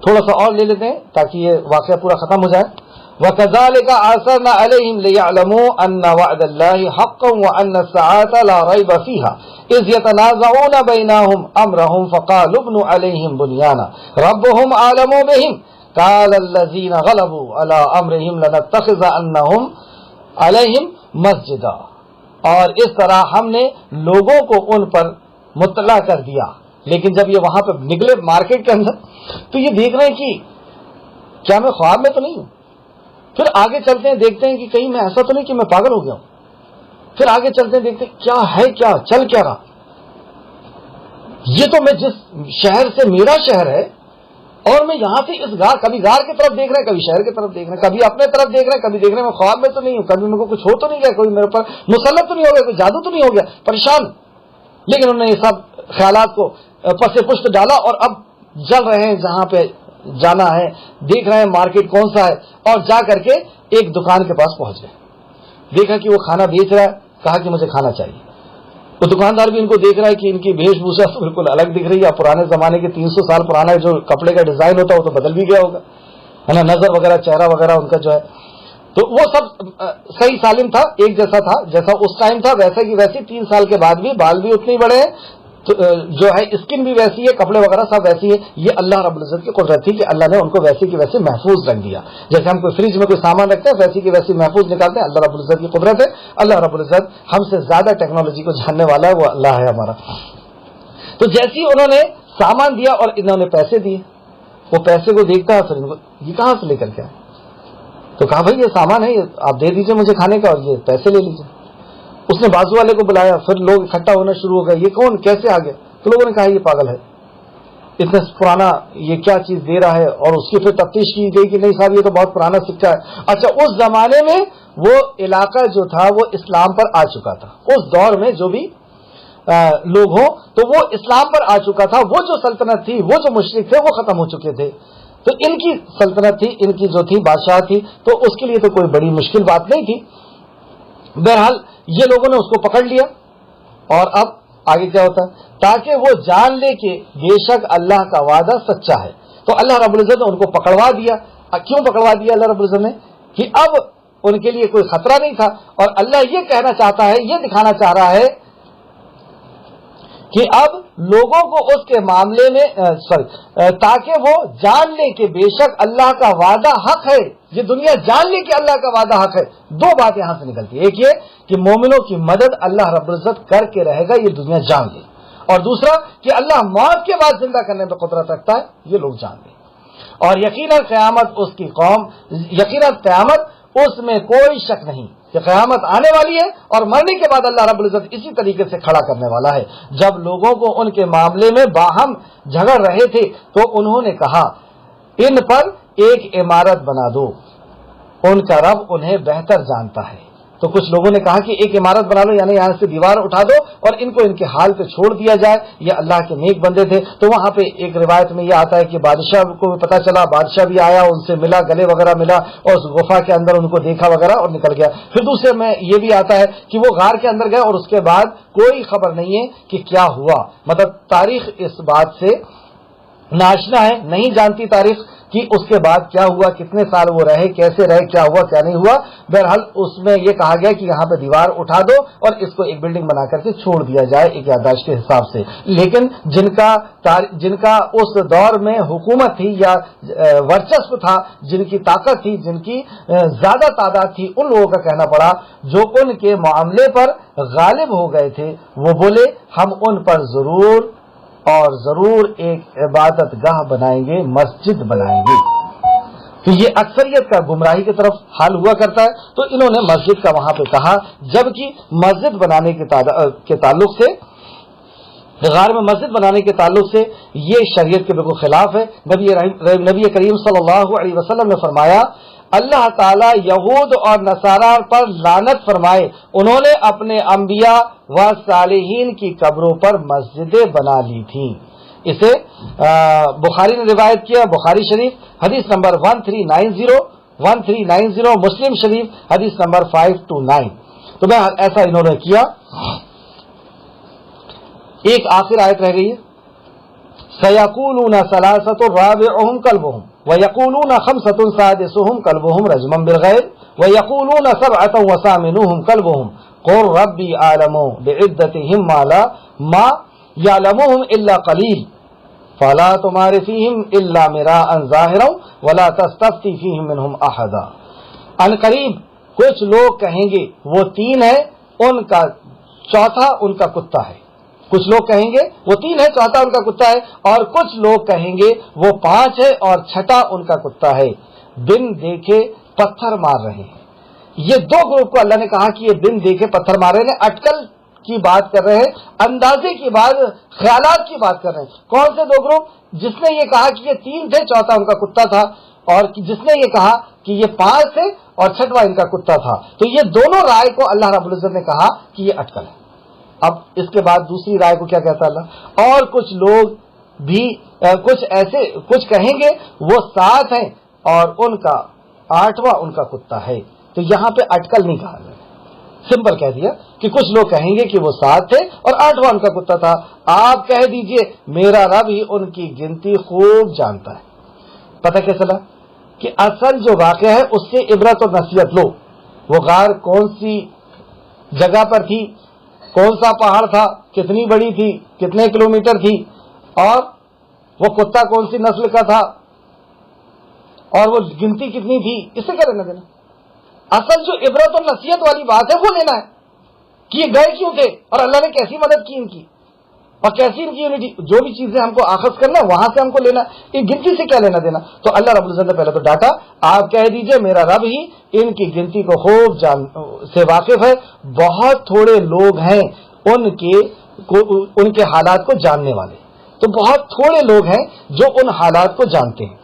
تھوڑا سا اور لے لیتے ہیں تاکہ یہ واقعہ پورا ختم ہو جائے. وَكَذَلِكَ أَرْسَلْنَا عَلَيْهِمْ لِيَعْلَمُوا أَنَّ وَعْدَ اللَّهِ حَقٌّ وَأَنَّ السَّاعَةَ لَا رَيْبَ فِيهَا إِذْ يَتَنَازَعُونَ بَيْنَهُمْ أَمْرَهُمْ فَقَالُوا ابْنُوا عَلَيْهِمْ بُنْيَانًا رَبُّهُمْ أَعْلَمُ بِهِمْ قَالَ الَّذِينَ غَلَبُوا عَلَىٰ أَمْرِهِمْ لَنَتَّخِذَنَّهُمْ عَلَيْهِمْ مَسْجِدًا. اور اس طرح ہم نے لوگوں کو ان پر مطلع کر دیا. لیکن جب یہ وہاں پہ نکلے مارکیٹ کے اندر تو یہ دیکھ رہے ہیں کہ کیا میں خواب میں تو نہیں ہوں. پھر آگے چلتے ہیں دیکھتے ہیں کہ کہیں میں ایسا تو نہیں کہ میں پاگل ہو گیا ہوں. پھر آگے چلتے ہیں دیکھتے ہیں کیا ہے، کیا چل کیا رہا. یہ تو میں جس شہر سے میرا شہر ہے اور میں یہاں سے اس گار، کبھی گار کی طرف دیکھ رہے ہیں، کبھی شہر کی طرف دیکھ رہے ہیں، کبھی اپنے طرف دیکھ رہے ہیں، کبھی دیکھ رہے ہیں میں خواب میں تو نہیں ہوں، کبھی میرے کو کچھ ہو تو نہیں گیا، کوئی میرے پر مسلط تو نہیں ہو گیا، کوئی جادو تو نہیں ہو گیا، پریشان. لیکن انہوں نے یہ سب خیالات کو پس پشت ڈالا اور اب جل رہے ہیں جہاں پہ جانا ہے، دیکھ رہے ہیں مارکیٹ کون سا ہے، اور جا کر کے ایک دکان کے پاس پہنچ گئے. دیکھا کہ وہ کھانا بیچ رہا ہے، کہا کہ مجھے کھانا چاہیے. تو دکاندار بھی ان کو دیکھ رہا ہے کہ ان کی بھیش بھوشا تو بالکل الگ دکھ رہی ہے. پرانے زمانے کے 300 سال پرانا جو کپڑے کا ڈیزائن ہوتا ہے وہ تو بدل بھی گیا ہوگا، ہے نا، نظر وغیرہ، چہرہ وغیرہ ان کا جو ہے. تو وہ سب صحیح سالم تھا، ایک جیسا تھا جیسا اس ٹائم تھا، ویسے کی ویسی. 3 سال کے بعد بھی بال بھی اتنے بڑے ہیں، جو ہے اسکن بھی ویسی ہے، کپڑے وغیرہ سب ویسی ہے. یہ اللہ رب العزت کی قدرت تھی کہ اللہ نے ان کو ویسے کی ویسے محفوظ رکھ دیا. جیسے ہم کوئی فریج میں کوئی سامان رکھتے ہیں ویسی کی ویسی محفوظ نکالتے ہیں. اللہ رب العزت کی قدرت ہے. اللہ رب العزت ہم سے زیادہ ٹیکنالوجی کو جاننے والا ہے، وہ اللہ ہے ہمارا. تو جیسی انہوں نے سامان دیا اور انہوں نے پیسے دیے، وہ پیسے کو دیکھتا ہے، پھر ان کو یہ کہاں سے لے کر کے آئے؟ تو کہا بھائی یہ سامان ہے، آپ دے دیجئے مجھے کھانے کا اور یہ پیسے لے لیجئے. اس نے بازو والے کو بلایا، پھر لوگ اکٹھا ہونا شروع ہو گئے، یہ کون، کیسے آ گئے؟ تو لوگوں نے کہا یہ پاگل ہے، اتنا پرانا یہ کیا چیز دے رہا ہے. اور اس کی پھر تفتیش کی گئی کہ نہیں صاحب یہ تو بہت پرانا سکہ ہے. اچھا اس زمانے میں وہ علاقہ جو تھا وہ اسلام پر آ چکا تھا. اس دور میں جو بھی لوگ ہوں تو وہ اسلام پر آ چکا تھا. وہ جو سلطنت تھی، وہ جو مشرک تھے وہ ختم ہو چکے تھے. تو ان کی سلطنت تھی، ان کی جو تھی بادشاہ تھی، تو اس کے لیے تو کوئی بڑی مشکل بات نہیں تھی. بہرحال یہ لوگوں نے اس کو پکڑ لیا. اور اب آگے کیا ہوتا ہے؟ تاکہ وہ جان لے کہ بے شک اللہ کا وعدہ سچا ہے. تو اللہ رب العزت نے ان کو پکڑوا دیا. کیوں پکڑوا دیا اللہ رب العزت نے؟ کہ اب ان کے لیے کوئی خطرہ نہیں تھا. اور اللہ یہ کہنا چاہتا ہے، یہ دکھانا چاہ رہا ہے کہ اب لوگوں کو اس کے معاملے میں تاکہ وہ جان لے کہ بے شک اللہ کا وعدہ حق ہے. یہ دنیا جان لے کہ اللہ کا وعدہ حق ہے. 2 بات یہاں سے نکلتی ہے. ایک یہ کہ مومنوں کی مدد اللہ رب العزت کر کے رہے گا، یہ دنیا جان لے. اور دوسرا کہ اللہ موت کے بعد زندہ کرنے میں قدرت رکھتا ہے، یہ لوگ جان لیں. اور یقیناً قیامت اس کی قوم، یقیناً قیامت اس میں کوئی شک نہیں کہ قیامت آنے والی ہے اور مرنے کے بعد اللہ رب العزت اسی طریقے سے کھڑا کرنے والا ہے. جب لوگوں کو ان کے معاملے میں باہم جھگڑ رہے تھے تو انہوں نے کہا ان پر ایک عمارت بنا دو، ان کا رب انہیں بہتر جانتا ہے. تو کچھ لوگوں نے کہا کہ ایک عمارت بنا لو، یعنی یہاں سے دیوار اٹھا دو اور ان کو ان کے حال پہ چھوڑ دیا جائے. یہ اللہ کے نیک بندے تھے. تو وہاں پہ ایک روایت میں یہ آتا ہے کہ بادشاہ کو پتا چلا، بادشاہ بھی آیا، ان سے ملا، گلے وغیرہ ملا اور اس غفا کے اندر ان کو دیکھا وغیرہ اور نکل گیا. پھر دوسرے میں یہ بھی آتا ہے کہ وہ غار کے اندر گئے اور اس کے بعد کوئی خبر نہیں ہے کہ کیا ہوا. مطلب تاریخ اس بات سے ناشنا ہے، نہیں جانتی تاریخ کہ اس کے بعد کیا ہوا، کتنے سال وہ رہے، کیسے رہے، کیا ہوا کیا نہیں ہوا. بہرحال اس میں یہ کہا گیا کہ یہاں پہ دیوار اٹھا دو اور اس کو ایک بلڈنگ بنا کر کے چھوڑ دیا جائے ایک یادداشت کے حساب سے. لیکن جن کا اس دور میں حکومت تھی یا ورچسو تھا، جن کی طاقت تھی، جن کی زیادہ تعداد تھی، ان لوگوں کا کہنا پڑا جو ان کے معاملے پر غالب ہو گئے تھے، وہ بولے ہم ان پر ضرور ایک عبادت گاہ بنائیں گے، مسجد بنائیں گے. تو یہ اکثریت کا گمراہی کی طرف حال ہوا کرتا ہے. تو انہوں نے مسجد کا وہاں پہ کہا، جبکہ مسجد بنانے کے تعلق سے، غار میں مسجد بنانے کے تعلق سے یہ شریعت کے بالکل خلاف ہے. نبی کریم صلی اللہ علیہ وسلم نے فرمایا اللہ تعالیٰ یہود اور نصارہ پر لعنت فرمائے، انہوں نے اپنے انبیاء و صالحین کی قبروں پر مسجدیں بنا لی تھیں. اسے بخاری نے روایت کیا، بخاری شریف حدیث نمبر 1390، مسلم شریف حدیث نمبر 529. تو میں ایسا انہوں نے کیا. ایک آخر آیت رہ گئی ہے، سَيَقُولُونَ ثَلَاثَةٌ رَابِعُهُمْ كَلْبُهُمْ وَيَقُولُونَ خَمْسَةٌ سَادِسُهُمْ كَلْبُهُمْ رَجْمًا بِالْغَيْبِ وَيَقُولُونَ سَبْعَةٌ وَثَامِنُهُمْ كَلْبُهُمْ قُلْ رَبِّي أَعْلَمُ بِعِدَّتِهِمْ مَا يَعْلَمُهُمْ إِلَّا قَلِيلٌ فَلَا تُمَارِ فِيهِمْ إِلَّا مِرَاءً ظَاهِرًا وَلَا تَسْتَفْتِ فِيهِمْ مِنْهُمْ أَحَدًا. ان قریب کچھ لوگ کہیں گے وہ 3 ہے، ان کا چوتھا ان کا کتا ہے. کچھ لوگ کہیں گے وہ 3 ہے، چوتھا ان کا کتا ہے، اور کچھ لوگ کہیں گے وہ 5 ہے اور چھٹا ان کا کتا ہے. بن دیکھے پتھر مار رہے ہیں. یہ 2 گروپ کو اللہ نے کہا کہ یہ بن دیکھے پتھر مار رہے ہیں، اٹکل کی بات کر رہے ہیں، اندازے کی بات، خیالات کی بات کر رہے ہیں. کون سے 2 گروپ؟ جس نے یہ کہا کہ یہ 3 تھے، چوتھا ان کا کتا تھا، اور جس نے یہ کہا کہ یہ 5 تھے اور چھٹواں ان کا کتا تھا. تو یہ دونوں رائے کو اللہ رب العزت نے کہا کہ یہ اٹکل ہے. اب اس کے بعد دوسری رائے کو کیا کہتا اللہ؟ اور کچھ لوگ بھی کچھ کہیں گے وہ 7 ہیں اور ان کا 8واں ان کا کتا ہے. تو یہاں پہ اٹکل نہیں کہا گیا، سمپل کہہ دیا کہ کچھ لوگ کہیں گے کہ وہ 7 تھے اور 8واں ان کا کتا تھا. آپ کہہ دیجئے میرا رب ہی ان کی گنتی خوب جانتا ہے. پتہ کیا چلا کہ اصل جو واقعہ ہے اس سے عبرت اور نصیحت لو. وہ غار کون سی جگہ پر تھی، کون سا پہاڑ تھا، کتنی بڑی تھی، کتنے کلومیٹر تھی، اور وہ کتا کون سی نسل کا تھا، اور وہ گنتی کتنی تھی، اس سے کیا لینا دینا. اصل جو عبرت اور نصیحت والی بات ہے وہ لینا ہے کہ یہ گئے کیوں تھے اور اللہ نے کیسی مدد کی ان کی، اور کیسی ان کی یونٹی. جو بھی چیزیں ہم کو آخذ کرنا وہاں سے ہم کو لینا، یہ گنتی سے کیا لینا دینا. تو اللہ رب العزت نے پہلے تو ڈاٹا، آپ کہہ دیجئے میرا رب ہی ان کی گنتی کو خوب سے واقف ہے. بہت تھوڑے لوگ ہیں ان کے حالات کو جاننے والے. تو بہت تھوڑے لوگ ہیں جو ان حالات کو جانتے ہیں.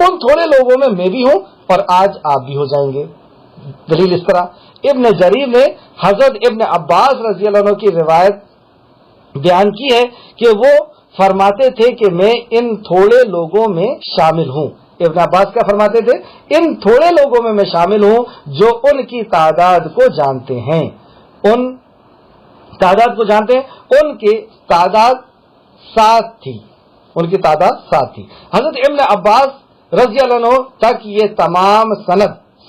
ان تھوڑے لوگوں میں بھی ہوں اور آج آپ بھی ہو جائیں گے. دلیل اس طرح ابن جریر نے حضرت ابن عباس رضی اللہ عنہ کی روایت بیان کی ہے کہ وہ فرماتے تھے کہ میں ان تھوڑے لوگوں میں شامل ہوں. ابن عباس کیا فرماتے تھے؟ ان تھوڑے لوگوں میں شامل ہوں جو ان کی تعداد کو جانتے ہیں. ان تعداد کو جانتے ہیں. ان کی تعداد 7 تھی. ان کی تعداد 7 تھی. حضرت ابن عباس رضی اللہ عنہ تک یہ تمام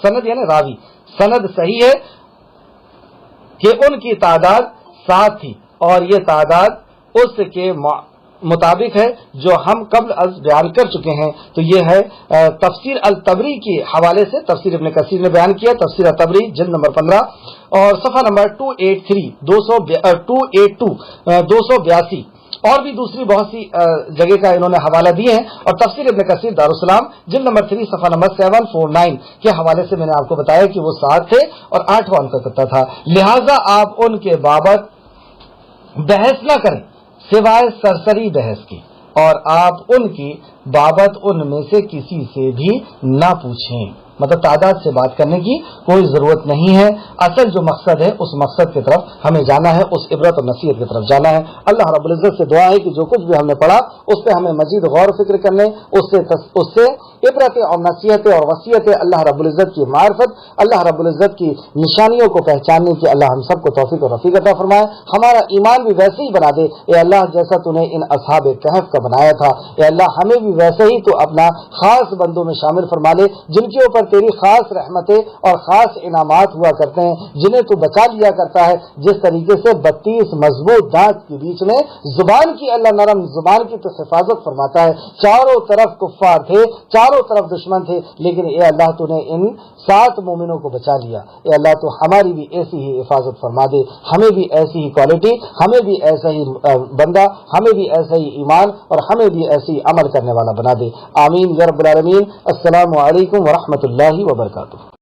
سند یعنی راوی سند صحیح ہے کہ ان کی تعداد 7 تھی، اور یہ تعداد اس کے مطابق ہے جو ہم قبل از بیان کر چکے ہیں. تو یہ ہے تفسیر الطبری کے حوالے سے، تفسیر ابن کثیر نے بیان کیا، تفسیر الطبری جلد نمبر 15 اور صفحہ نمبر 282. اور بھی دوسری بہت سی جگہ کا انہوں نے حوالہ دیے ہیں. اور تفسیر ابن کثیر دارالسلام جلد نمبر 3 صفحہ نمبر 749 کے حوالے سے میں نے آپ کو بتایا کہ وہ 7 تھے اور 8واں ان کا کتا تھا. لہذا آپ ان کے بابت بحث نہ کریں سوائے سرسری بحث کی، اور آپ ان کی بابت ان میں سے کسی سے بھی نہ پوچھیں. مطلب تعداد سے بات کرنے کی کوئی ضرورت نہیں ہے. اصل جو مقصد ہے اس مقصد کی طرف ہمیں جانا ہے, اس عبرت اور نصیحت کی طرف جانا ہے. اللہ رب العزت سے دعا ہے کہ جو کچھ بھی ہم نے پڑھا اس پہ ہمیں مزید غور و فکر کرنے, اس سے عبرتیں اور نصیحتیں اور وصیتیں, اللہ رب العزت کی معرفت, اللہ رب العزت کی نشانیوں کو پہچاننے کی اللہ ہم سب کو توفیق اور رفیق عطا فرمائے. ہمارا ایمان بھی ویسے ہی بنا دے اے اللہ جیسا تو نے ان اصحاب کہف کا بنایا تھا. اے اللہ ہمیں بھی ویسے ہی تو اپنا خاص بندوں میں شامل فرما لے جن کے اوپر تیری خاص رحمتیں اور خاص انعامات ہوا کرتے ہیں, جنہیں تو بچا لیا کرتا ہے. جس طریقے سے 32 مضبوط دانت کے بیچ میں زبان کی, اللہ نرم زبان کی تو حفاظت فرماتا ہے. چاروں طرف کفار تھے, چاروں طرف دشمن تھے, لیکن اے اللہ تو نے ان 7 مومنوں کو بچا لیا. اے اللہ تو ہماری بھی ایسی ہی حفاظت فرما دے, ہمیں بھی ایسی ہی کوالٹی, ہمیں بھی ایسا ہی بندہ, ہمیں بھی ایسا ہی ایمان اور ہمیں بھی ایسی عمل کرنے والا بنا دے. آمین یا رب العالمین. السلام علیکم ورحمۃ اللہ وبرکاتہ.